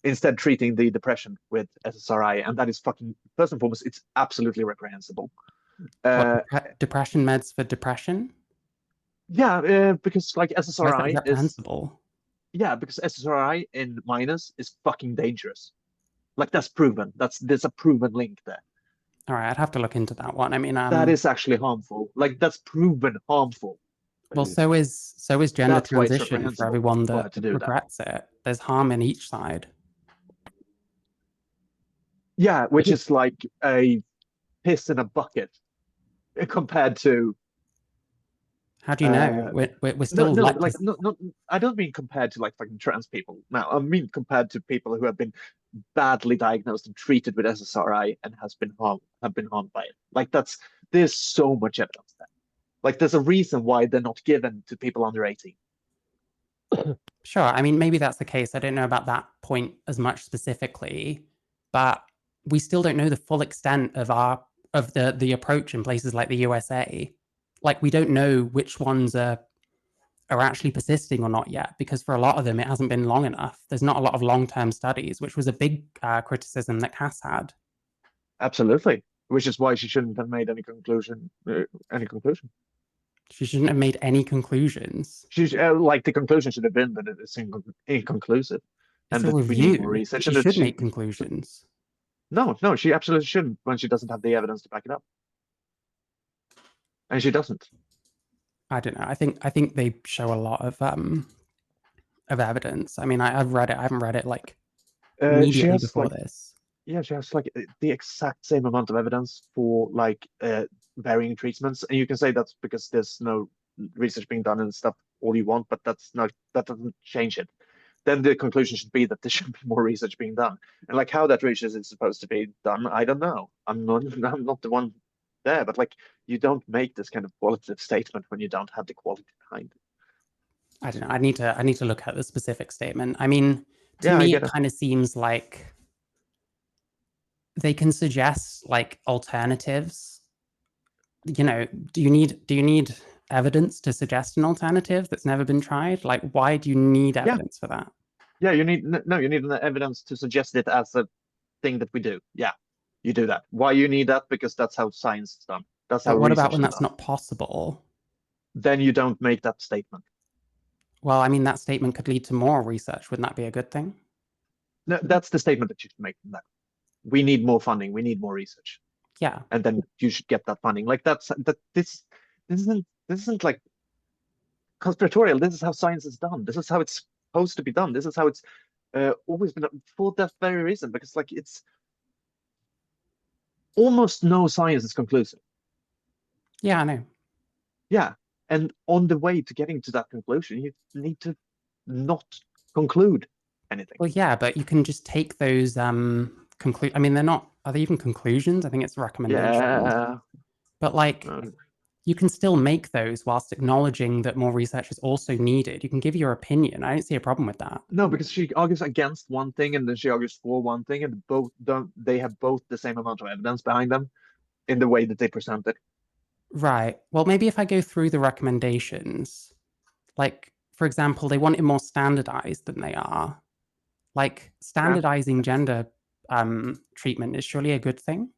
instead treating the depression with SSRI, and that is fucking, first and foremost, it's absolutely reprehensible. Depression meds for depression? Yeah, because like SSRI is reprehensible. Yeah, because SSRI in minors is fucking dangerous. Like that's proven. There's a proven link there. All right, I'd have to look into that one. I mean, that is actually harmful. Like that's proven harmful. Well, so is gender transition for everyone that regrets it. There's harm in each side. Yeah, which is like a piss in a bucket compared to. How do you know? We're still I don't mean compared to like fucking trans people. No, I mean compared to people who have been badly diagnosed and treated with SSRI and have been harmed by it. Like there's so much evidence there. Like there's a reason why they're not given to people under 18. Sure. I mean, maybe that's the case. I don't know about that point as much specifically, but we still don't know the full extent of the approach in places like the USA. Like we don't know which ones are actually persisting or not yet, because for a lot of them, it hasn't been long enough. There's not a lot of long-term studies, which was a big criticism that Cass had. Absolutely. Which is why she shouldn't have made any conclusion. She shouldn't have made any conclusions. Like the conclusion should have been that it's inconclusive. It's a review. She should make conclusions. No, she absolutely shouldn't when she doesn't have the evidence to back it up. And she doesn't. I don't know. I think they show a lot of evidence. I mean, I've read it. I haven't read it like immediately before this. Yeah, she has like the exact same amount of evidence for like varying treatments, and you can say that's because there's no research being done and stuff all you want, but that doesn't change it. Then the conclusion should be that there should be more research being done, and like how that research is supposed to be done, I don't know. I'm not the one there, but like you don't make this kind of qualitative statement when you don't have the quality behind it. I don't know. I need to look at the specific statement. I mean, to me, it kind of seems like they can suggest like alternatives. You know, do you need evidence to suggest an alternative that's never been tried? Like, why do you need evidence for that? Yeah, you need evidence to suggest it as a thing that we do. Yeah. You do that. Why you need that? Because that's how science is done. That's how But what about research when is that's done. not possible? Then you don't make that statement. Well, I mean, that statement could lead to more research. Wouldn't that be a good thing? No, that's the statement that you should make. That we need more funding. We need more research. Yeah. And then you should get that funding. Like this isn't like conspiratorial. This is how science is done. This is how it's supposed to be done. This is how it's always been done for that very reason. Because like it's almost no science is conclusive. Yeah, I know. Yeah, and on the way to getting to that conclusion, you need to not conclude anything. Well, yeah, but you can just take those I mean, are they even conclusions? I think it's recommendations. Yeah. But like, you can still make those whilst acknowledging that more research is also needed. You can give your opinion. I don't see a problem with that. No, because she argues against one thing and then she argues for one thing, and they have both the same amount of evidence behind them in the way that they present it. Right. Well, maybe if I go through the recommendations, like, for example, they want it more standardized than they are. Like, standardizing gender treatment is surely a good thing?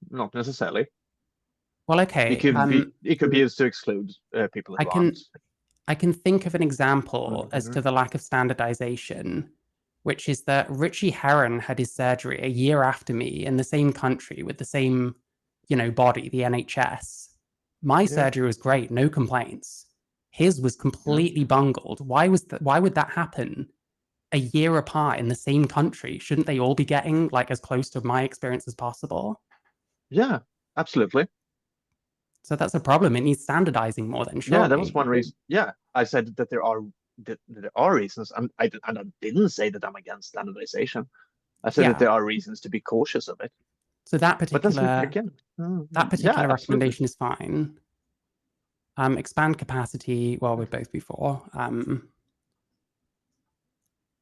Not necessarily. Well, okay. It could be used to exclude people who aren't. I can think of an example as to the lack of standardization, which is that Richie Herron had his surgery a year after me in the same country with the same, body, the NHS. My surgery was great, no complaints. His was completely bungled. Why would that happen a year apart in the same country? Shouldn't they all be getting like as close to my experience as possible? Yeah, absolutely. So that's a problem. It needs standardizing more than surely. Yeah, that was one reason. Yeah, I said that there are reasons. I didn't say that I'm against standardization. I said that there are reasons to be cautious of it. So that particular recommendation is fine. Expand capacity. Well, we're both before.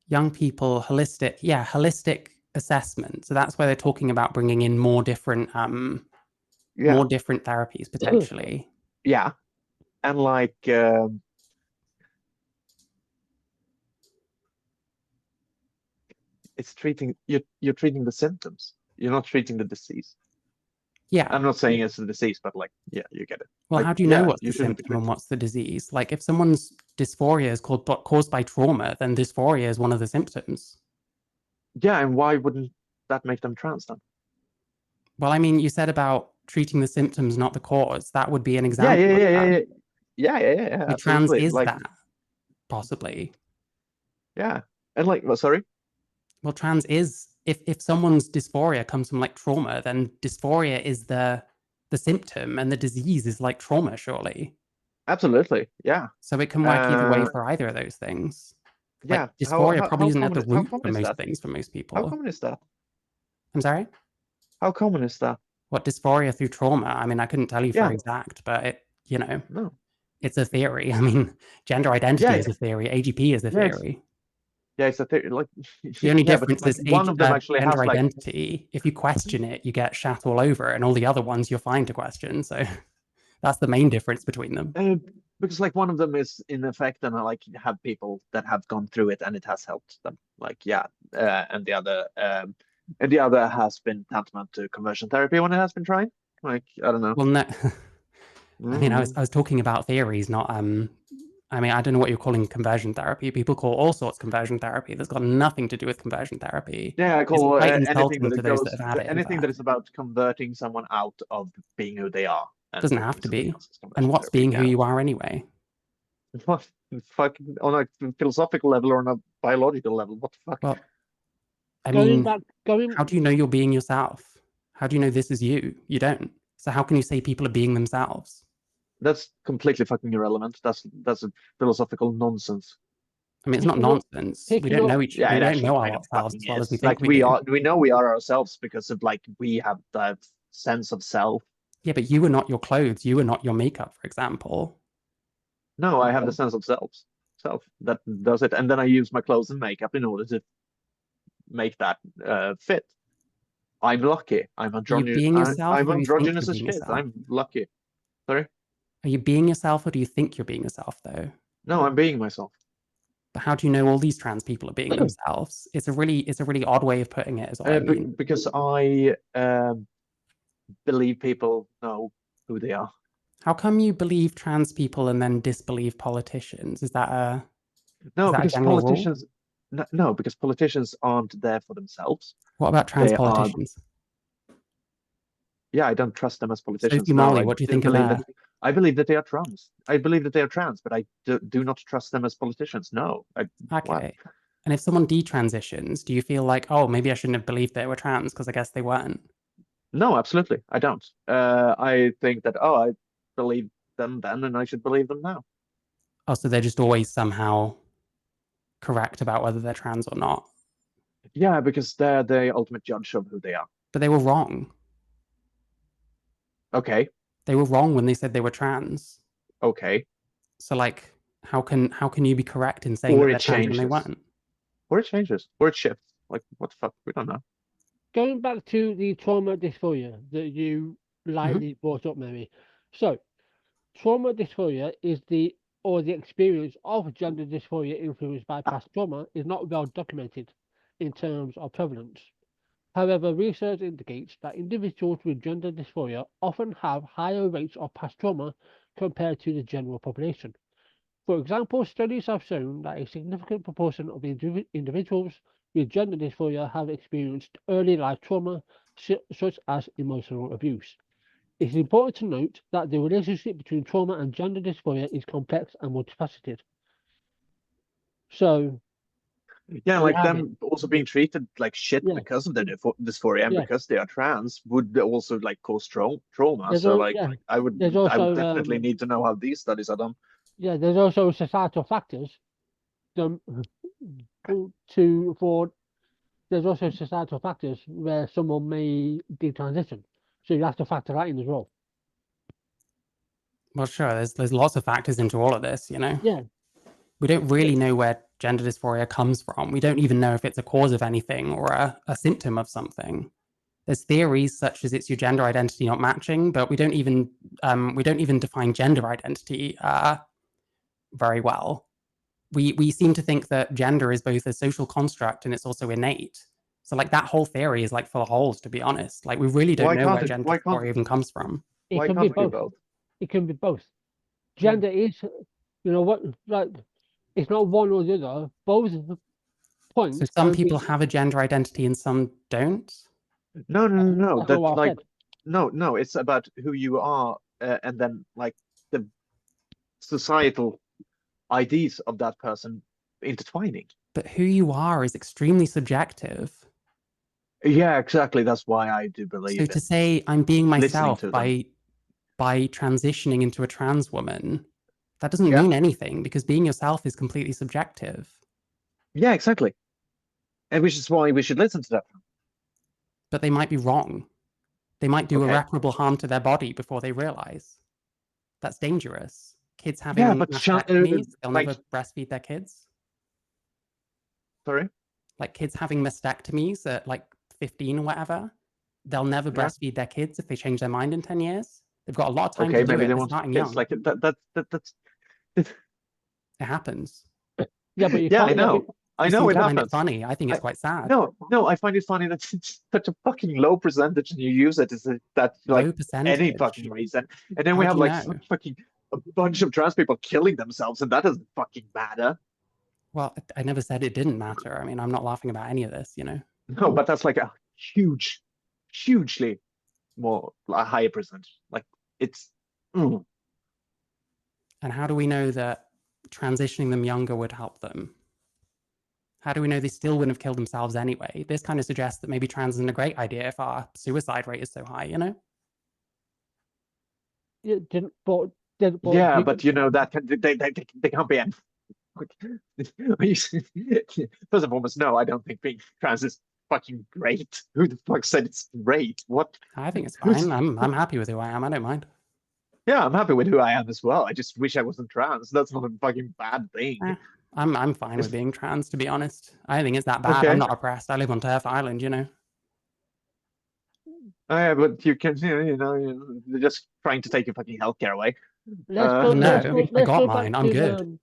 Young people, holistic assessment. So that's where they're talking about bringing in more different therapies potentially. Yeah, and like it's treating you're treating the symptoms. You're not treating the disease. Yeah, I'm not saying it's a disease, but like, yeah, you get it. Well, like, how do you know what's the symptom and what's the disease? Like, if someone's dysphoria is caused by trauma, then dysphoria is one of the symptoms. Yeah, and why wouldn't that make them trans then? Well, I mean, you said about treating the symptoms, not the cause. That would be an example. Yeah. Trans is like, that, possibly. Yeah, and like, well, sorry. Well, trans is if someone's dysphoria comes from like trauma, then dysphoria is the symptom, and the disease is like trauma, surely. Absolutely, yeah. So it can work either way for either of those things. Yeah, like, dysphoria probably isn't at the root for most things for most people. How common is that? I'm sorry? How common is that? What, dysphoria through trauma? I mean, I couldn't tell you for exact, but it, no. It's a theory. I mean, gender identity is a theory. AGP is a theory. Yeah, it's a theory. Like the only difference is one of them actually gender has identity. If you question it, you get shat all over, and all the other ones you're fine to question. So that's the main difference between them. Because like one of them is in effect, and I like have people that have gone through it and it has helped them. Like and the other has been tantamount to conversion therapy when it has been tried. Like I don't know. Well, no. I mean, I was talking about theories, not I mean, I don't know what you're calling conversion therapy. People call all sorts conversion therapy. That's got nothing to do with conversion therapy. Yeah, I call anything that is about converting someone out of being who they are. Doesn't have to be. And what's being who you are anyway? What fucking on a philosophical level or on a biological level? What the fuck? Well, I mean, how do you know you're being yourself? How do you know this is you? You don't. So how can you say people are being themselves? That's completely fucking irrelevant. That's a philosophical nonsense. I mean, it's not nonsense. We don't know each other. We don't know ourselves as well as we think we do. We know we are ourselves because of like we have that sense of self. Yeah, but you are not your clothes. You are not your makeup, for example. No, I have the sense of self that does it, and then I use my clothes and makeup in order to make that fit. I'm lucky. I'm androgynous. I'm androgynous as shit. I'm lucky. Sorry. Are you being yourself, or do you think you're being yourself, though? No, I'm being myself. how do you know all these trans people are being themselves? It's a really odd way of putting it, is what I mean. Because I believe people know who they are. How come you believe trans people and then disbelieve politicians? Is that a No, is that a because general rule? politicians. No, because politicians aren't there for themselves. What about trans They are. politicians? Yeah, I don't trust them as politicians. Sophie No, Molly, I what do you do think of believe her? that. I believe that they are trans. I believe that they are trans, but I do not trust them as politicians. No. What? Okay. And if someone detransitions, do you feel like, oh, maybe I shouldn't have believed they were trans because I guess they weren't? No, absolutely. I don't. I think that, I believe them then and I should believe them now. Oh, so they're just always somehow correct about whether they're trans or not. Yeah, because they're the ultimate judge of who they are. But they were wrong. Okay. They were wrong when they said they were trans. Okay. So like, how can you be correct in saying Or that it they're trans when they changes. weren't? Or it changes. Or it shifts. Like, what the fuck? We don't know. Going back to the trauma dysphoria that you lightly brought up, Mary. So, trauma dysphoria is the experience of gender dysphoria influenced by past trauma is not well documented in terms of prevalence. However, research indicates that individuals with gender dysphoria often have higher rates of past trauma compared to the general population. For example, studies have shown that a significant proportion of individuals with gender dysphoria have experienced early life trauma, such as emotional abuse. It's important to note that the relationship between trauma and gender dysphoria is complex and multifaceted. So, Yeah, we like have them also being treated like shit Yeah. because of their dysphoria and Yeah. because they are trans would also like cause trauma. There's So al- like yeah, I would there's I would also definitely need to know how these studies are done. yeah, there's also societal factors um, for there's also societal factors where someone may detransition. So you have to factor that in as well. Well, sure. There's lots of factors into all of this, you know. Yeah. We don't really know where gender dysphoria comes from. We don't even know if it's a cause of anything or a symptom of something. There's theories such as it's your gender identity not matching, but we don't even define gender identity very well. We seem to think that gender is both a social construct and it's also innate. So like that whole theory is like full of holes, to be honest. Like we really don't know where gender dysphoria even comes from. It can be both. It can be both. Gender is, what, like, it's not one or the other. Both points. So some people have a gender identity and some don't. No. That's what I said. No. It's about who you are, and then like the societal IDs of that person intertwining. But who you are is extremely subjective. Yeah, exactly. That's why I do believe So it. to say I'm being myself to by transitioning into a trans woman, that doesn't mean anything because being yourself is completely subjective. Yeah, exactly. And which is why we should listen to that. But they might be wrong. They might do irreparable harm to their body before they realize. That's dangerous. Kids having mastectomies, they'll never breastfeed their kids. Sorry? Like kids having mastectomies at like 15 or whatever, they'll never breastfeed their kids if they change their mind in 10 years. They've got a lot of time to do maybe it. they They're want starting kids. young. Like that's It happens. Yeah, but you yeah, can't, I know it happens. Find it funny. I think it's quite sad. No, I find it funny that it's such a fucking low percentage and you use it as that like Low percentage. any fucking reason. And then How we have do you like know? fucking a bunch of trans people killing themselves, and that doesn't fucking matter. Well, I never said it didn't matter. I mean, I'm not laughing about any of this, you know. No, but that's like a hugely more a higher percentage. Like it's. And how do we know that transitioning them younger would help them? How do we know they still wouldn't have killed themselves anyway? This kind of suggests that maybe trans isn't a great idea if our suicide rate is so high, you know? But you know that they can't be. First and foremost, no, I don't think being trans is fucking great. Who the fuck said it's great? What? I think it's fine. I'm happy with who I am. I don't mind. Yeah, I'm happy with who I am as well. I just wish I wasn't trans. That's not a fucking bad thing. I'm fine with being trans, to be honest. I think it's that bad. I'm not oppressed. I live on Turf Island, you know. Oh, yeah, but you can, they're just trying to take your fucking healthcare away. I got mine. I'm good.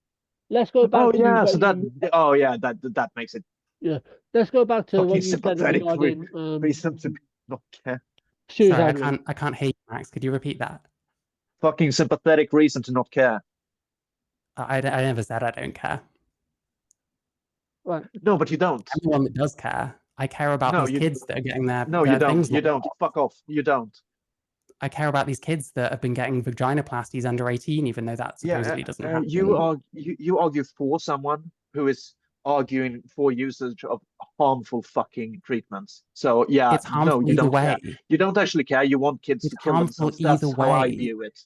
let's go back Oh to yeah, what so that you, that makes it yeah, let's go back to fucking what you said sympathetic regarding reason to not care. Sorry, suicide rate. I can't hear you, Max. Could you repeat that? Fucking sympathetic reason to not care. I never said I don't care. Right. No, but you don't. I'm the one that does care. I care about No, these you kids that are getting no, you their don't. things You locked don't. off. Fuck off. You don't. I care about these kids that have been getting vaginoplasties under 18, even though that Yeah, supposedly doesn't you happen. are you argue for someone who is arguing for usage of harmful fucking treatments. So yeah, It's no, harmful you either don't care. way. You don't actually care. You want kids It's to kill harmful themselves. either That's how I way. view it.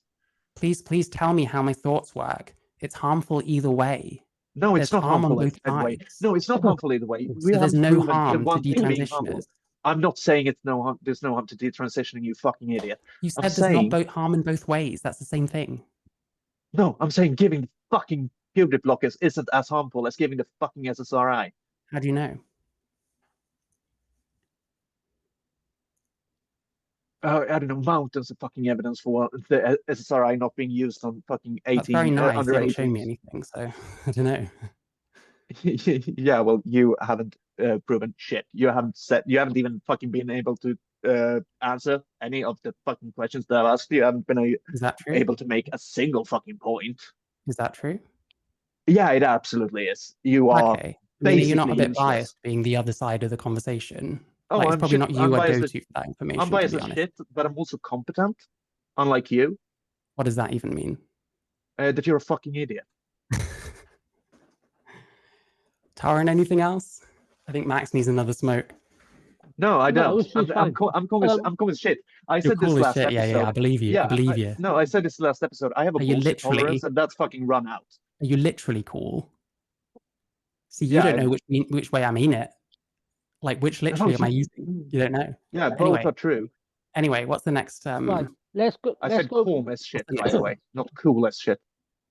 Please tell me how my thoughts work. It's harmful either way. No, There's it's not harm on harmful both either way. sides. No, it's not harmful either way. We So there's haven't no proven the harm to one thing being harmful. detransitioners. I'm not saying it's no harm. There's no harm to detransitioning, you fucking idiot. You I'm said there's not saying harm in both ways. That's the same thing. no. I'm saying giving fucking puberty blockers isn't as harmful as giving the fucking SSRI. How do you know? I don't know, mountains of fucking evidence for the SSRI not being used on fucking That's very 18 nice. under You haven't shown me 18s. anything, so I don't know. Yeah, well, you haven't proven shit. You haven't even fucking been able to answer any of the fucking questions that I've asked you. You haven't been Is that true? able to make a single fucking point. Is that true? Yeah, it absolutely is. You are Okay. I mean, are you not a basically bit useless. biased being the other side of the conversation? Oh, Like, it's I'm probably shit. not you I'm I'd biased go as, to for that I'm information, to biased be as honest. shit, but I'm also competent, unlike you. What does that even mean? That you're a fucking idiot. Taran, anything else? I think Max needs another smoke. No, I No, don't. it's fine. I'm cool with shit. I You're said this cool as last shit. Yeah, episode. I believe you. I Yeah, believe you. no, I said this last episode. I have a Are you bullshit literally tolerance, and that's fucking run out. Are you literally cool? See, you Yeah, don't know which way I mean it. Like, which literally am I using? You don't know. Yeah, both Anyway, are true. what's the next? Right. Let's go. I Let's said go. calm as shit, by the way, not cool as shit.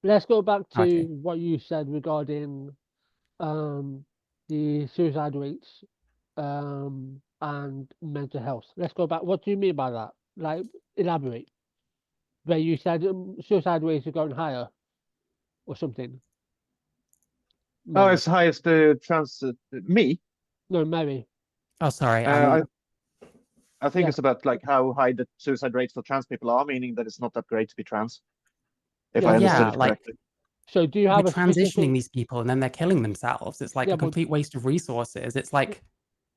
Let's go back to Okay. what you said regarding the suicide rates and mental health. Let's go back. What do you mean by that? Like, elaborate. Where you said suicide rates are going higher or something. Oh, Mary. as high as the trans me. No, Mary. Oh, sorry. I think Yeah. it's about like how high the suicide rates for trans people are, meaning that it's not that great to be trans. If Yeah, I understood yeah, it like correctly. So do you we're have a transitioning specific? these people and then they're killing themselves. It's like Yeah, a but complete waste of resources. It's like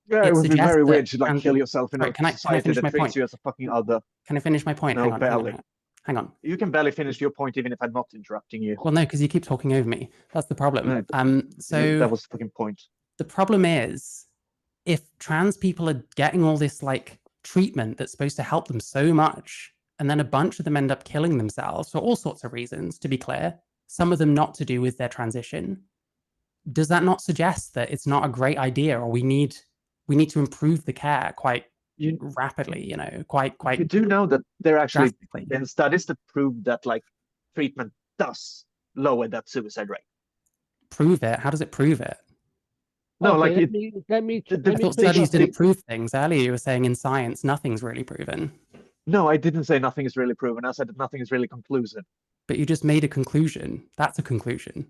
Yeah, it it would be suggests very that weird to like kill yourself in Sorry, a can I society finish that my treats point? you as a fucking other. Can I finish my point? No, Hang on, barely. hang on. You can barely finish your point even if I'm not interrupting you. Well, no, because you keep talking over me. That's the problem. No, So that was the fucking point. the problem is if trans people are getting all this like treatment that's supposed to help them so much, and then a bunch of them end up killing themselves for all sorts of reasons, to be clear, some of them not to do with their transition. Does that not suggest that it's not a great idea, or we need to improve the care quite rapidly, quite You do know that there are actually drastically? been studies that prove that like treatment does lower that suicide rate. Prove it? How does it prove it? No, Okay, like let it. me the- let me I thought twist studies that. didn't prove things. Earlier you were saying in science nothing's really proven. No, I didn't say nothing is really proven. I said that nothing is really conclusive. But you just made a conclusion. That's a conclusion.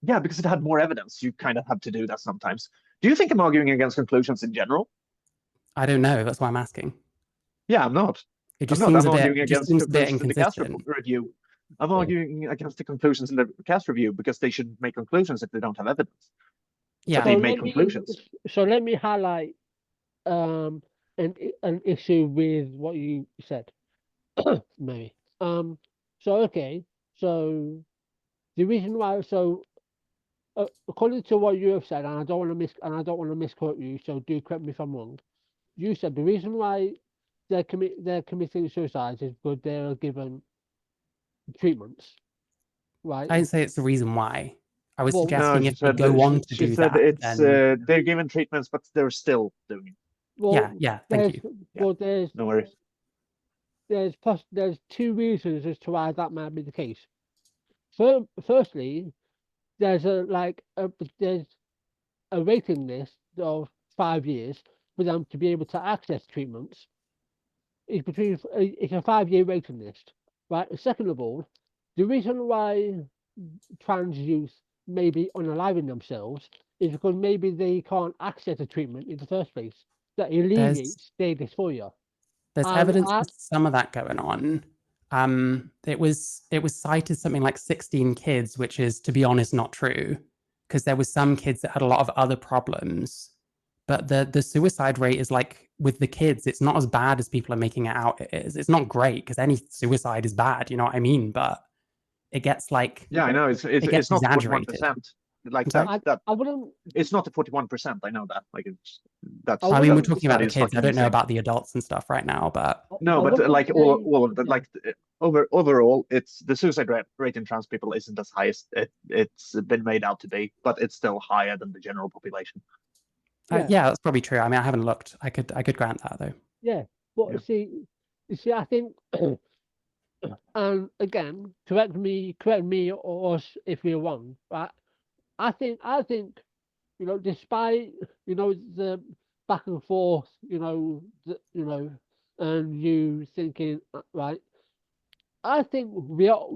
Yeah, because it had more evidence. You kind of have to do that sometimes. Do you think I'm arguing against conclusions in general? I don't know. That's why I'm asking. Yeah, I'm not. It just I'm not. seems I'm a bit. arguing It just against seems a bit conclusions in the cast inconsistent. review. I'm arguing against the conclusions in the cast review because they shouldn't make conclusions if they don't have evidence. Yeah. But they So make conclusions. let me highlight an issue with what you said, Mary. So okay, so the reason why, according to what you have said, and I don't want to misquote you, so do correct me if I'm wrong. You said the reason why they're committing suicide is because they are given treatments, right? I didn't say it's the reason why. I was Well, No, suggesting she if they said go on to she do said that, it's then they're given treatments, but they're still doing it. well, yeah. Thank you. Well, No worries. there's two reasons as to why that might be the case. Firstly, there's there's a waiting list of 5 years for them to be able to access treatments. It's a 5-year waiting list, right? Second of all, the reason why trans youth maybe unaliving themselves is because maybe they can't access a treatment in the first place that alleviates their dysphoria. There's And evidence for some of that going on. It was cited something like 16 kids, which is, to be honest, not true, because there was some kids that had a lot of other problems. But the suicide rate is like with the kids, it's not as bad as people are making it out. It is. It's not great because any suicide is bad. You know what I mean? But it gets like Yeah, I know. It's gets not exaggerated. 41%. Like I'm sorry? I wouldn't. it's not the 41%. I know that. Like that's. I I mean, we're wouldn't- talking about the study is kids. I fucking don't know insane. about the adults and stuff right now, but No, I but wouldn't like say- all of the yeah. like overall, it's the suicide rate in trans people isn't as high as it's been made out to be, but it's still higher than the general population. yeah, that's probably true. I mean, I haven't looked. I could grant that though. Yeah, but Yeah. you see, I think, and again, correct me or us if we're wrong, but I think, despite the back and forth, and you thinking, right, I think are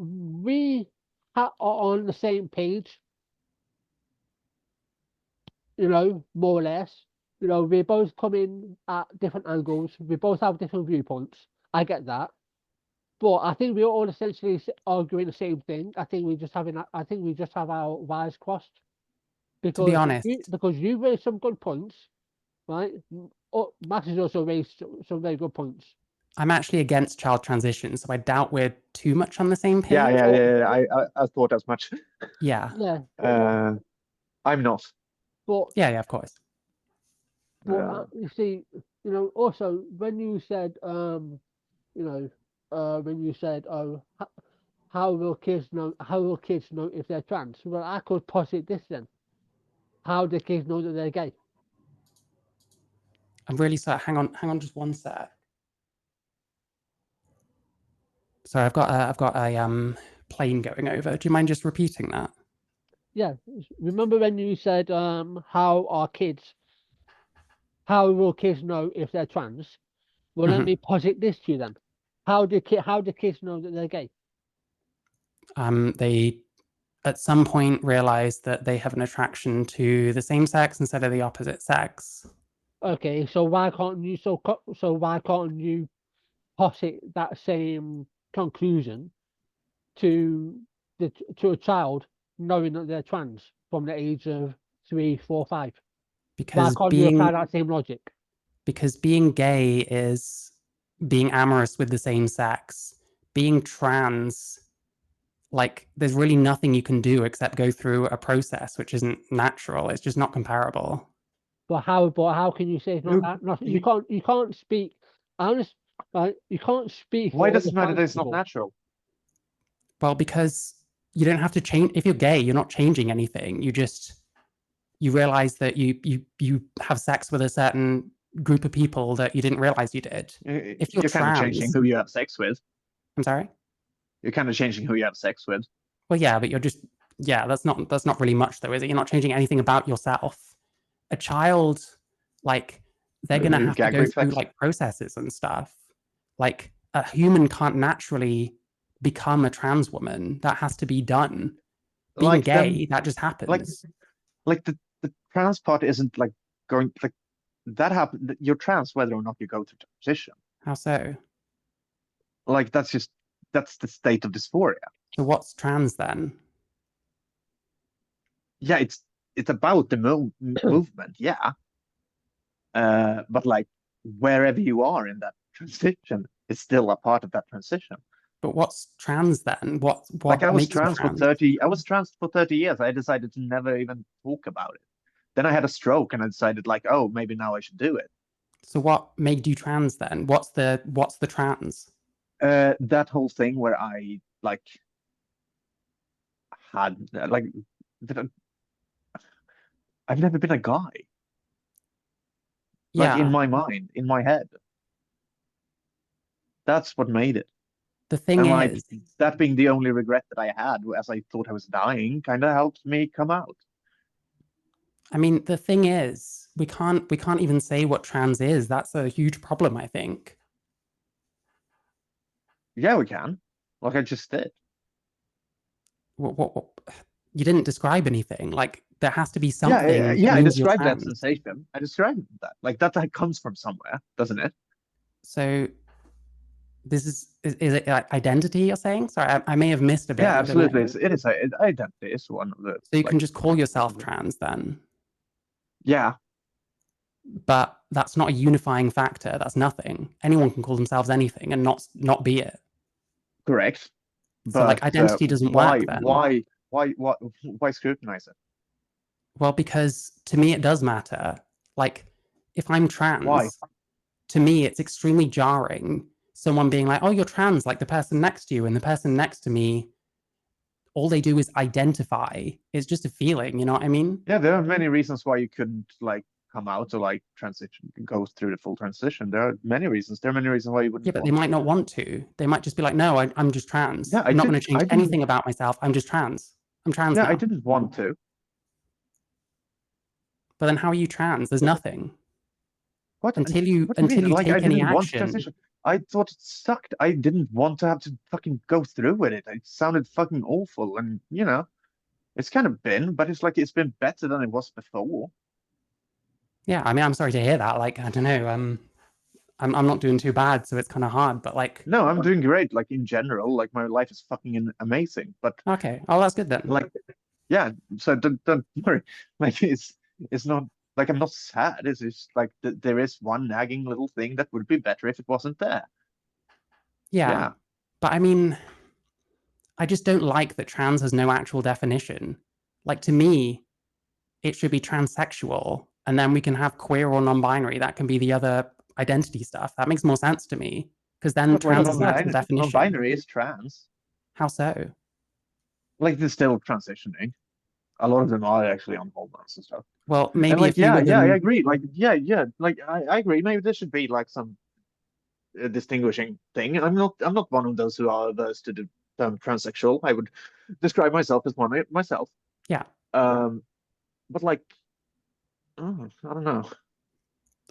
on the same page, more or less. We both come in at different angles. We both have different viewpoints. I get that. But I think we're all essentially arguing the same thing. I think I think we just have our wires crossed. To be honest, Because you raised some good points, right? Max has also raised some very good points. I'm actually against child transition, so I doubt we're too much on the same page. Yeah. I thought as much. Yeah. Yeah. I'm not. But Yeah, of course. you see, also when you said, oh, how will kids know? How will kids know if they're trans? Well, I could posit this then. How do kids know that they're gay? I'm really sorry. Hang on just one sec. Sorry, I've got a plane going over. Do you mind just repeating that? Yeah. Remember when you said, how will kids know if they're trans? Well, let me posit this to you then. How do kids know that they're gay? They at some point realize that they have an attraction to the same sex instead of the opposite sex. Okay, so why can't you posit that same conclusion to a child knowing that they're trans from the age of 3, 4, 5? Why Because can't you apply that same logic? Because being gay is being amorous with the same sex. Being trans, like, there's really nothing you can do except go through a process which isn't natural. It's just not comparable. But how can you say it's not? You can't speak. Right? You can't speak. Why for does all it matter trans that it's not people. natural? Well, because you don't have to change. If you're gay, you're not changing anything. You realize that you have sex with a certain group of people that you didn't realize you did. If you're kind of changing who you have sex with. I'm sorry? You're kind of changing who you have sex with. Well, yeah, but that's not really much though, is it? You're not changing anything about yourself. A child, like, they're gonna have to go through like processes and stuff. Like, a human can't naturally become a trans woman. That has to be done. Being gay, that just happens. Like the trans part isn't like going like that happen. You're trans whether or not you go through transition. How so? Like that's the state of dysphoria. So what's trans then? Yeah, it's about the movement, yeah. But like wherever you are in that transition is still a part of that transition. But what's trans then? What like I was makes trans for 30 I was trans for 30 years. I decided to never even talk about it. Then I had a stroke and I decided like, oh, maybe now I should do it. So what made you trans then? What's the trans? That whole thing where I like had like I've never been a guy. Like in my mind, in my head. That's what made it. The thing is, that being the only regret that I had as I thought I was dying kind of helped me come out. I mean, the thing is, we can't even say what trans is. That's a huge problem, I think. Yeah, we can. Like I just did. What You didn't describe anything. Like there has to be Yeah, something that I means you're described that trans. sensation. I described that. Like that comes from somewhere, doesn't it? So this is it like identity you're saying? Sorry, I may have missed a bit. Yeah, I don't know. absolutely. It is identity. It's one of the So you like. can just call yourself trans then, Yeah, but that's not a unifying factor. That's nothing. Anyone can call themselves anything and not be it. correct. So like But identity doesn't work then. why scrutinize it? Well, because to me it does matter. Like if I'm trans, Why? to me it's extremely jarring. Someone being like, "Oh, you're trans," like the person next to you, and the person next to me, all they do is identify. It's just a feeling, you know what I mean? Yeah, there are many reasons why you couldn't like come out or like transition, go through the full transition. There are many reasons. There are many reasons why you wouldn't. Yeah, but they might not want to. They might just be like, "No, I'm just trans. Yeah, I'm not going to change anything about myself. I'm just trans. I'm trans Yeah, now." I didn't want to. But then how are you trans? There's nothing. What? Until you What do you mean? Like I take any didn't want to action. transition. I thought it sucked. I didn't want to have to fucking go through with it. It sounded fucking awful, and it's kind of been, but it's like it's been better than it was before. Yeah, I mean, I'm sorry to hear that. Like, I don't know. I'm not doing too bad, so it's kind of hard. But like, No, I'm doing great. Like in general, like my life is fucking amazing. But okay, oh, that's good then. like, yeah. So don't worry. Like it's not like I'm not sad. It's just like there is one nagging little thing that would be better if it wasn't there. Yeah, Yeah. but I mean, I just don't like that trans has no actual definition. Like to me, it should be transsexual, and then we can have queer or non-binary. That can be the other identity stuff. That makes more sense to me because then But like trans is an actual definition. non-binary is trans. How so? Like they're still transitioning. A lot of them are actually on hormones and stuff. Well, maybe And like, a few of them. I agree. Like, yeah. Like, I agree. Maybe there should be like some distinguishing thing. I'm not one of those who are averse to the term transsexual. I would describe myself as one myself. Yeah. But like, oh, I don't know.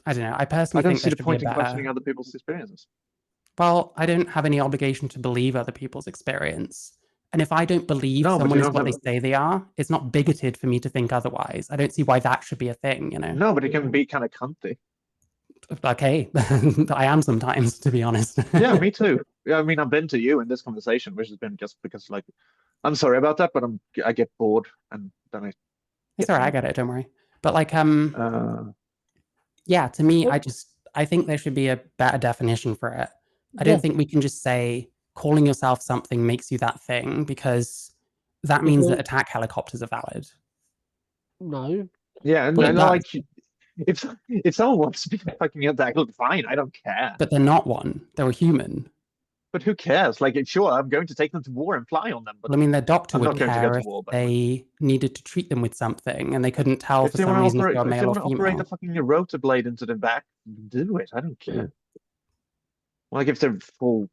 I don't know. I personally don't think see there the should be a point in questioning better. other people's experiences. Well, I don't have any obligation to believe other people's experience. And if I don't believe No, but someone you is don't what they have. say they are, it's not bigoted for me to think otherwise. I don't see why that should be a thing, you know? No, but it can be kind of cunty. Okay, I am sometimes, to be honest. Yeah, me too. Yeah, I mean, I've been to you in this conversation, which has been just because, like, I'm sorry about that, but I get bored and then I. It's all right, I get it, don't worry. But like, yeah, to me, I think there should be a better definition for it. I don't think we can just say calling yourself something makes you that thing because that means that attack helicopters are valid. No. Yeah, and Well, it like does. if someone wants to be fucking attacked, fine, I don't care. But they're not one. They're a human. But who cares? Like, sure, I'm going to take them to war and fly on them, but Well, I mean, their doctor I'm would not going to go care to if war. But they needed to treat them with something and they couldn't tell if for they some want to reason if operate, they were if they male or want to operate a female. fucking rotor blade into the back, do it. I don't care. Like if they're full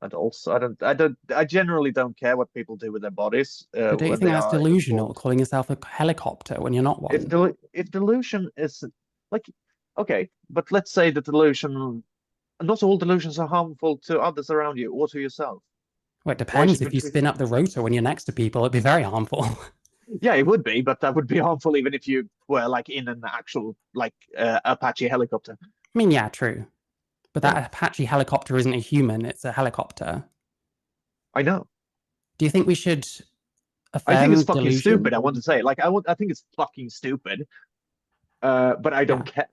adults, I generally don't care what people do with their bodies But don't you when think they that's are delusional, involved. calling yourself a helicopter when you're not If one? if delusion is like okay, but let's say that delusion, not all delusions are harmful to others around you or to yourself. Well, it Why depends. should If we you treat? spin up the rotor when you're next to people, it'd be very harmful. Yeah, it would be, but that would be harmful even if you were like in an actual like Apache helicopter. I mean, yeah, true. But that Yeah. Apache helicopter isn't a human, it's a helicopter. I know. Do you think we should I think it's affirm fucking delusion? stupid. I want to say, like, I think it's fucking stupid. But I don't care.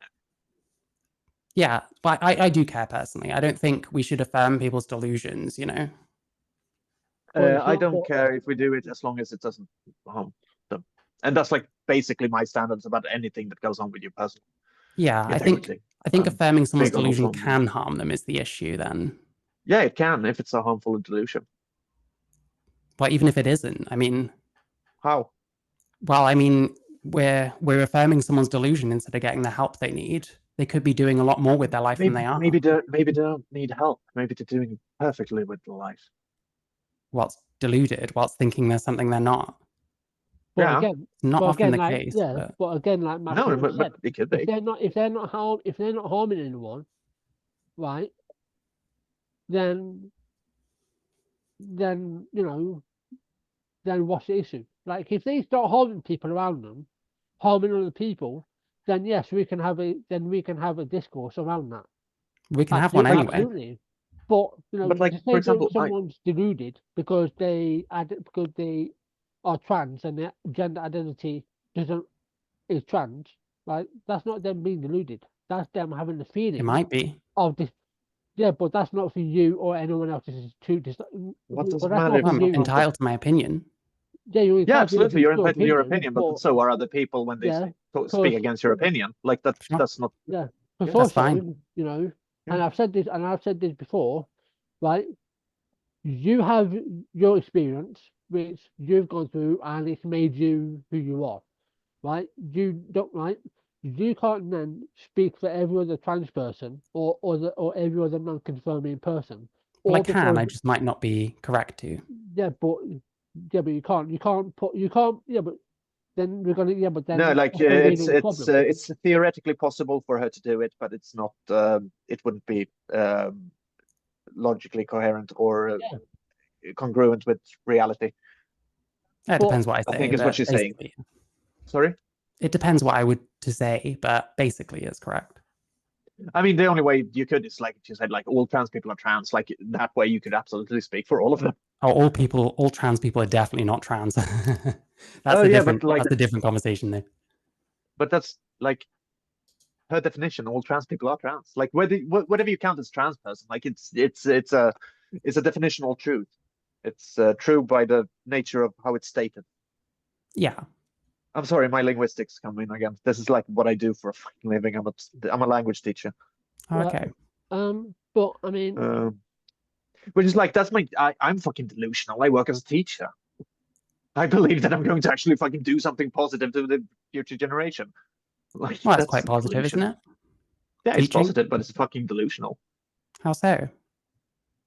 Yeah, but I do care personally. I don't think we should affirm people's delusions, you know? I don't care if we do it as long as it doesn't harm them. And that's like basically my standards about anything that goes on with your person. Yeah, I think affirming someone's delusion can harm them is the issue then. Yeah, it can if it's a harmful delusion. But even if it isn't, I mean, how? Well, I mean, we're affirming someone's delusion instead of getting the help they need. They could be doing a lot more with their life than they are. Maybe they don't need help. Maybe they're doing perfectly with their life. Whilst deluded, whilst thinking there's something they're not. Well, yeah, again, not often the like, case. Yeah, but again, like no, but said, it could be. If they're not harming anyone, right? Then then what's the issue? Like, if they start harming people around them, harming other people, then yes, we can have a discourse around that. We can have one Absolutely, anyway. absolutely. But you know, But, like, to for say that example, someone's deluded because they are trans and their gender identity is trans, like that's not them being deluded. That's them having the It feeling might be. of this. Yeah, but that's not for you or anyone else. This is too. what does But it that's matter not if for I'm some you. people? entitled to my opinion. Yeah, you're Yeah, entitled to absolutely, you're your entitled to your opinion, but so are other people when they yeah, speak against your opinion. Like Sure. that's not. yeah, because That's also, fine. you know, Yeah. and I've said this before, right? You have your experience, which you've gone through, and it's made you who you are, right? You don't right. You can't then speak for every other trans person or every other non-conforming person, Well, I or can. because I just might not be correct to. yeah, but you can't yeah, but then we're gonna yeah, but then No, like that's gonna be it's another problem. it's theoretically possible for her to do it, but it's not. It wouldn't be logically coherent or congruent with reality. It But depends what I I say, think is what but she's saying. basically, Sorry. it depends what I would to say, but basically, it's correct. I mean, the only way you could is like you said, like all trans people are trans. Like that way, you could absolutely speak for all of them. Oh, all trans people are definitely not trans. That's Oh, a yeah, different. but like, That's a different conversation, though. but that's like her definition. All trans people are trans. Like whatever you count as trans person, like it's a definitional truth. It's true by the nature of how it's stated. Yeah. I'm sorry, my linguistics come in again. This is like what I do for a fucking living. I'm a language teacher. Okay. but I mean, Which is like I'm fucking delusional. I work as a teacher. I believe that I'm going to actually fucking do something positive to the future generation. Like Well, that's quite positive, delusion. isn't it? Yeah, it's Teaching? positive, but it's fucking delusional. How so?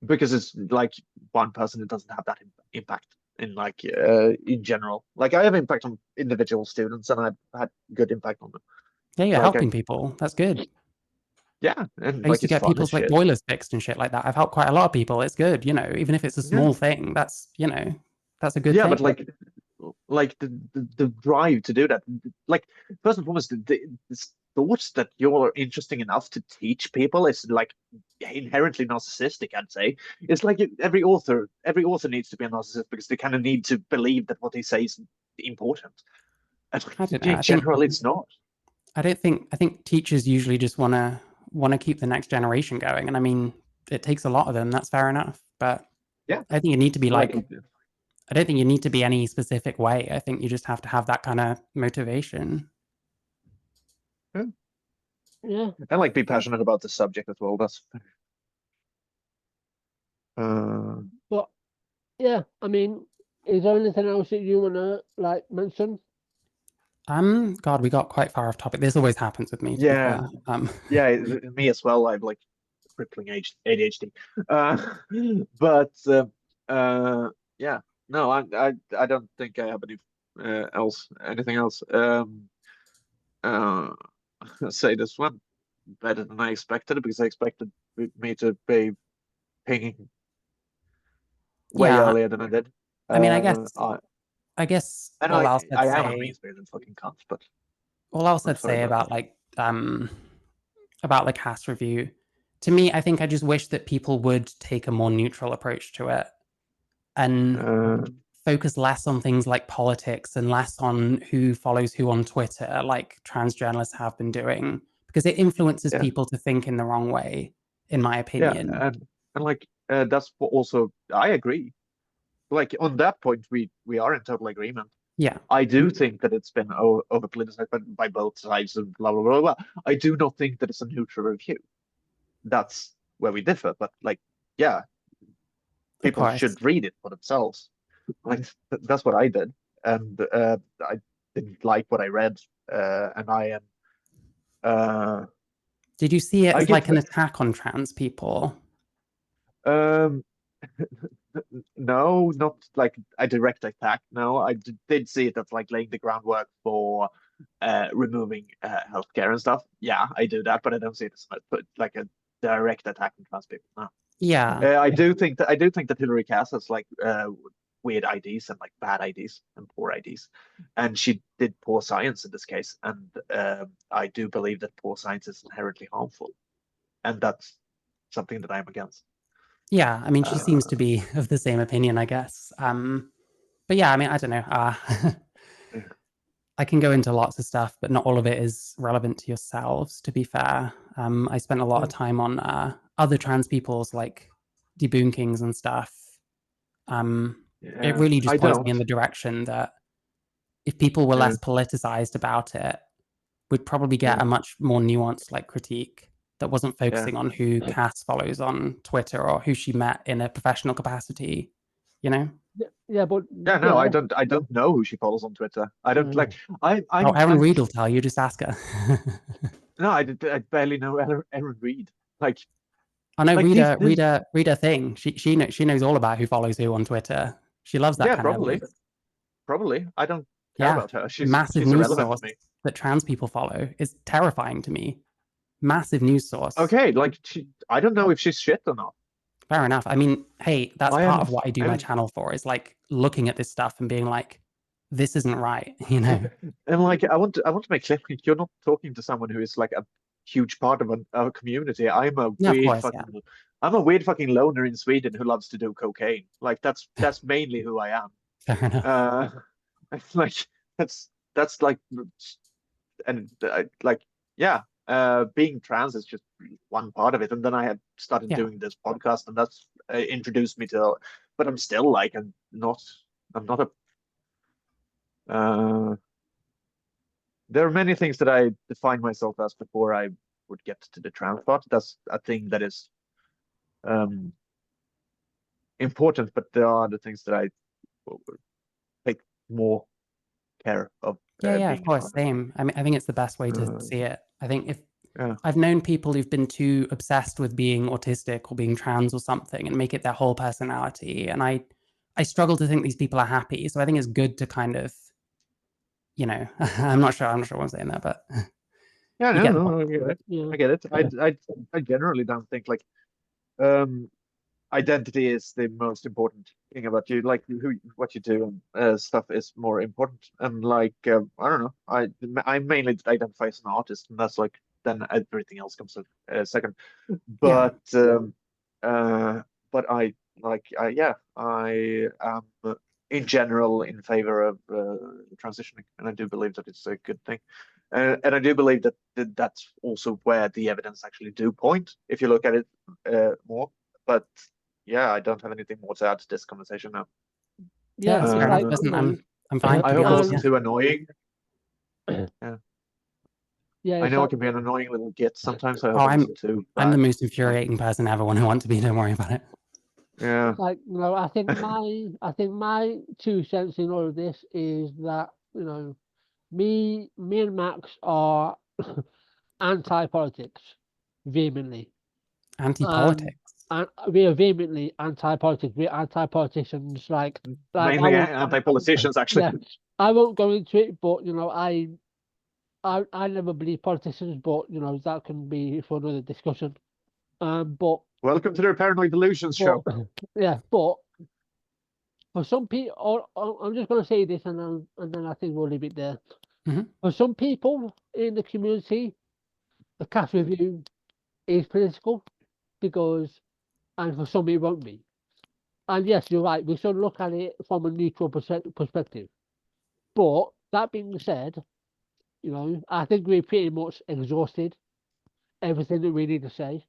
Because it's like one person, it doesn't have that impact in general. Like I have impact on individual students, and I've had good impact on them. Yeah, you're Like, helping people. That's good. Yeah, and I used like to it's get fun as people's like shit. boilers fixed and shit like that. I've helped quite a lot of people. It's good, even if it's a Yeah. small thing. That's that's a good Yeah, thing. but like the drive to do that. Like first and foremost, the thoughts that you're interesting enough to teach people is like inherently narcissistic. I'd say it's like every author needs to be a narcissist because they kind of need to believe that what they say is important. And I don't know. in general, it's not. I think teachers usually just wanna keep the next generation going, and I mean, it takes a lot of them. That's fair enough, but Yeah, I think you need to be like I don't think you need to be any specific way. I think you just have to have that kind of motivation. yeah. and like be passionate about the subject as well. That's But yeah, I mean, is there anything else that you wanna like mention? God, we got quite far off topic. This always happens with me, to be yeah, fair. yeah. Me as well. I've like crippling ADHD. But yeah, no, I don't think I have anything else. Say this one better than I expected because I expected me to be pinging way Yeah, earlier than I did. I mean, I guess and all else I I'd am a say, mean spirited fucking cunt, but all else I'm I'd sorry say about about the cast review, to me, I think I just wish that people would take a more neutral approach to it and focus less on things like politics and less on who follows who on Twitter, like trans journalists have been doing, because it influences people to think in the wrong way, in my opinion. Yeah, and like that's what also I agree. Like on that point, we are in total agreement. Yeah, I do think that it's been over politicized by both sides and blah blah blah blah. I do not think that it's a neutral review. That's where we differ. But like, yeah, people should read it for themselves. Like that's what I did, and I didn't like what I read, and I am. Did you see it as like an attack on trans people? No, not like a direct attack. No, I did see it as like laying the groundwork for removing healthcare and stuff. Yeah, I do that, but I don't see it as like a direct attack on trans people. No. Yeah, I do think that Hillary Cass has like weird IDs and like bad IDs and poor IDs, and she did poor science in this case. And I do believe that poor science is inherently harmful, and that's something that I'm against. Yeah, I mean, she seems to be of the same opinion, I guess. But yeah, I mean, I don't know. I can go into lots of stuff, but not all of it is relevant to yourselves, to be fair. I spent a lot of time on other trans people's like debunkings and stuff. It really just points me in the direction that if people were less politicized about it, we'd probably get a much more nuanced like critique that wasn't focusing on who Cass follows on Twitter or who she met in a professional capacity, you know? Yeah, but no, I don't know who she follows on Twitter. I don't like. Erin Reed will tell you. Just ask her. No, I barely know Erin Reed. Like, I know, like read her thing. She knows all about who follows who on Twitter. She loves that kind of evidence. Probably. I don't care about her. She's massive she's news irrelevant source to me. that trans people follow is terrifying to me. Massive news source. Okay, like I don't know if she's shit or not. Fair enough. I mean, hey, that's part of what I do my channel for, is like looking at this stuff and being like, this isn't right, you know? And like, I want to make clear, you're not talking to someone who is like a huge part of a community. I'm a weird fucking loner in Sweden who loves to do cocaine. Like that's mainly who I am. Fair enough. Like that's like, and like, yeah. Being trans is just one part of it, and then I had started doing this podcast, and that's introduced me to. But I'm still like, I'm not a. There are many things that I define myself as before I would get to the trans part. That's a thing that is important, but there are the things that I take more care of. Yeah, of course, same. I mean, I think it's the best way to see it. I think if I've known people who've been too obsessed with being autistic or being trans or something and make it their whole personality, and I struggle to think these people are happy. So I think it's good to kind of, you know, I'm not sure what I'm saying there, but yeah, no, I get it. I generally don't think like identity is the most important thing about you. Like what you do and stuff is more important. And like I don't know, I mainly identify as an artist, and that's like, then everything else comes second. But but I am in general in favor of transitioning, and I do believe that it's a good thing. And I do believe that that's also where the evidence actually do point, if you look at it more. But yeah, I don't have anything more to add to this conversation now. Yeah, I'm fine. I hope it wasn't too annoying. Yeah, I know I can be an annoying little git sometimes. I hope it wasn't too bad. I'm the most infuriating person I ever want to be. Don't worry about it. Yeah. Like, no, I think my 2 cents in all of this is that, you know, me and Max are anti-politics vehemently. Anti-politics. And we are vehemently anti-politics. We're anti-politicians, like mainly anti-politicians, actually. Yeah, I won't go into it, but you know, I never believe politicians, but you know, that can be for another discussion. But welcome to the Paranoid Delusions show. Yeah, but for some people, I'm just going to say this, and then I think we'll leave it there. For some people in the community, the cast review is political, and for some it won't be. And yes, you're right. We should look at it from a neutral perspective. But that being said, you know, I think we pretty much exhausted everything that we need to say.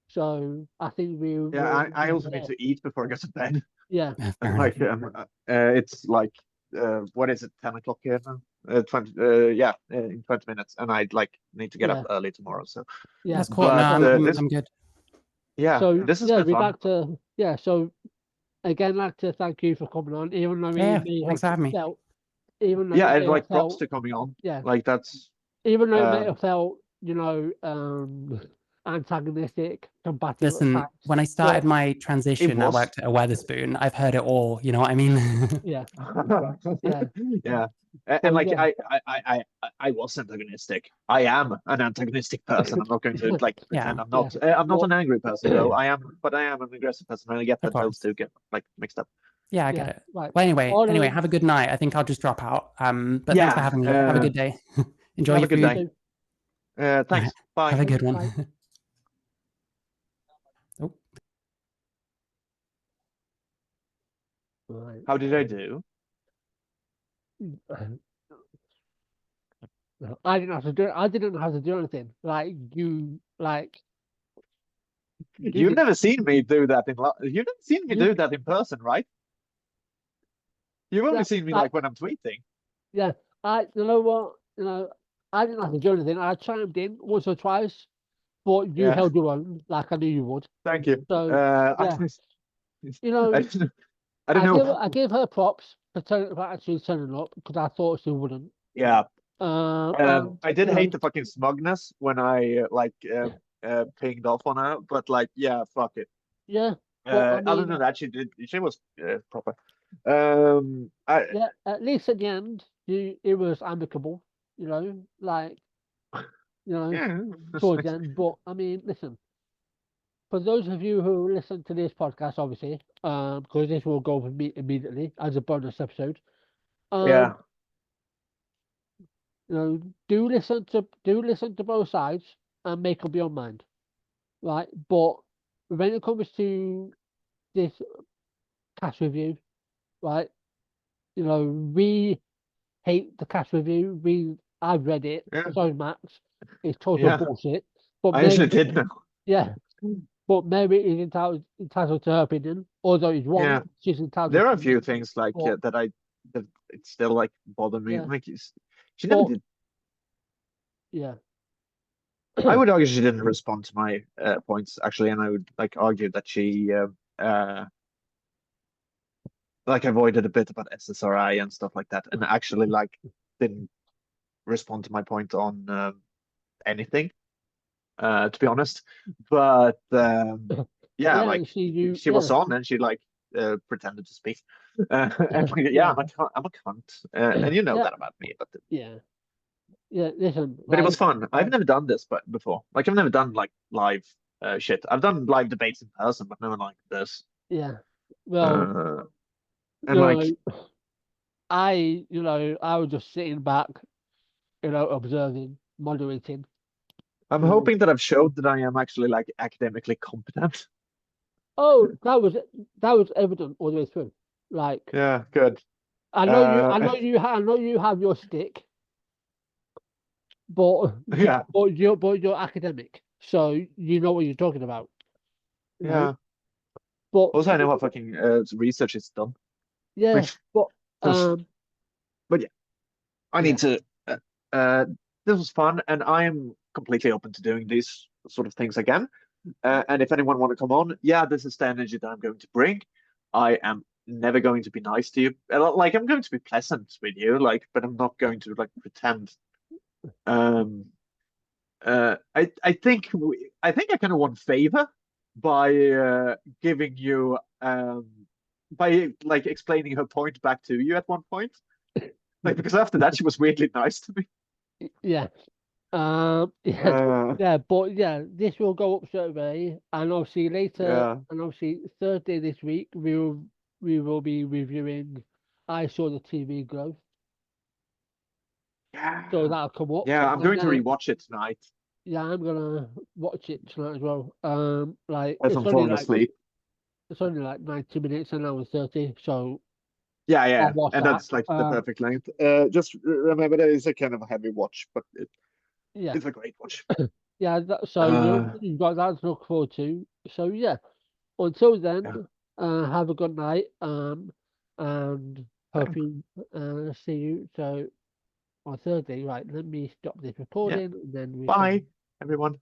So I think we. Yeah, I also need to eat before I go to bed. Yeah. Like it's like what is it, 10 o'clock here now? 20 in 20 minutes, and I'd like need to get up early tomorrow. So yeah, that's cool. No, I'm good. Yeah, so this is we'd fun. like to so again like to thank you for coming on, even though thanks for having me. Even though and like props to coming on. Yeah, like that's even though it may have felt, you know, antagonistic, combative. Listen, when I started my transition, I worked at a Weatherspoon. I've heard it all. You know what I mean? Yeah. Yeah. And like I was antagonistic. I am an antagonistic person. I'm not going to like pretend I'm not. I'm not an angry person though. I am an aggressive person, and I get that those two get like mixed up. Yeah, I Yeah, get it. right. Well, anyway, On, have a good night. I think I'll just drop out. But thanks for Yeah. having me. Have a good day. Enjoy Have your a good food. day. All Thanks. right. Bye. Have a good Bye. one. Oh. Right. How did I do? I didn't have to do. I didn't have to do anything. Like you, like you You've did. never seen me do that you've never seen me You, do that in person, right? You've only yeah, seen me like like when I'm tweeting. yeah. You know what? I didn't have to do anything. I chimed in once or twice, but you Yeah. held your own, like I knew you would. Thank you. So yeah, you I know, didn't, I don't know. I gave her props for actually turning up because I thought she wouldn't. Yeah. And I did you hate know, the fucking smugness when I pinged off on her, but like, yeah, fuck it. yeah. But I Other than mean, that, she was proper. yeah. At least at the end, it was amicable. Like Yeah. towards the end. But I mean, listen. For those of you who listen to this podcast, obviously, because this will go for me immediately as a bonus episode. Yeah. Do listen to both sides and make up your mind, right? But when it comes to this cast review, right? We hate the cast review. I've read it. Yeah. Sorry, Max. It's total Yeah. bullshit. But I actually did know. yeah, but Mary is entitled to her opinion. Although it's wrong, Yeah. she's entitled. There are a to few it. things like But, that it still like bother me. yeah, Like she never but did. yeah, I would argue she didn't respond to my points actually, and I would like argue that she like avoided a bit about SSRI and stuff like that, and actually like didn't respond to my point on anything, to be honest. But yeah, like she was on and she like pretended to speak. And like, yeah, I'm a cunt, and you know yeah, that about me. yeah. Listen, But it was like, fun. I've never done this but before. Like I've never done like live shit. I've done live debates in person, but never like this. yeah. Well, And like I was just sitting back, observing, moderating. I'm you know. hoping that I've showed that I am actually like academically competent. Oh, that was evident all the way through. Like, Yeah, good. I know you have your stick, but Yeah, you're academic, so you know what you're talking about. You know, yeah. but Also, I know what fucking research is done. yeah, Like, but but yeah, I yeah, need to. Uh, this was fun, and I am completely open to doing these sort of things again. And if anyone want to come on, yeah, this is the energy that I'm going to bring. I am never going to be nice to you. Like I'm going to be pleasant with you, like, but I'm not going to like pretend. I think I think I kind of won favor by giving you by like explaining her point back to you at one point. Like because after that she was weirdly nice to me. yeah, yeah, Uh, but yeah, this will go up straight away, and obviously later, yeah. and obviously Thursday this week, we will be reviewing I Saw the TV Grow, so Yeah. that'll come up, Yeah, I'm and going to then rewatch it tonight yeah, I'm gonna watch it tonight as well. Like as I'm falling asleep. it's only like 90 minutes, an hour and 30, so Yeah, I'll yeah, watch and that. that's like the perfect length. Just remember that it's a kind of a heavy watch, but Yeah, it's a great watch. yeah. So Uh, you've got that to look forward to. So yeah, until then, yeah. have a good night. And hoping see you. So on Thursday, right? Let me stop this Yeah. recording, and then we Bye, can. everyone.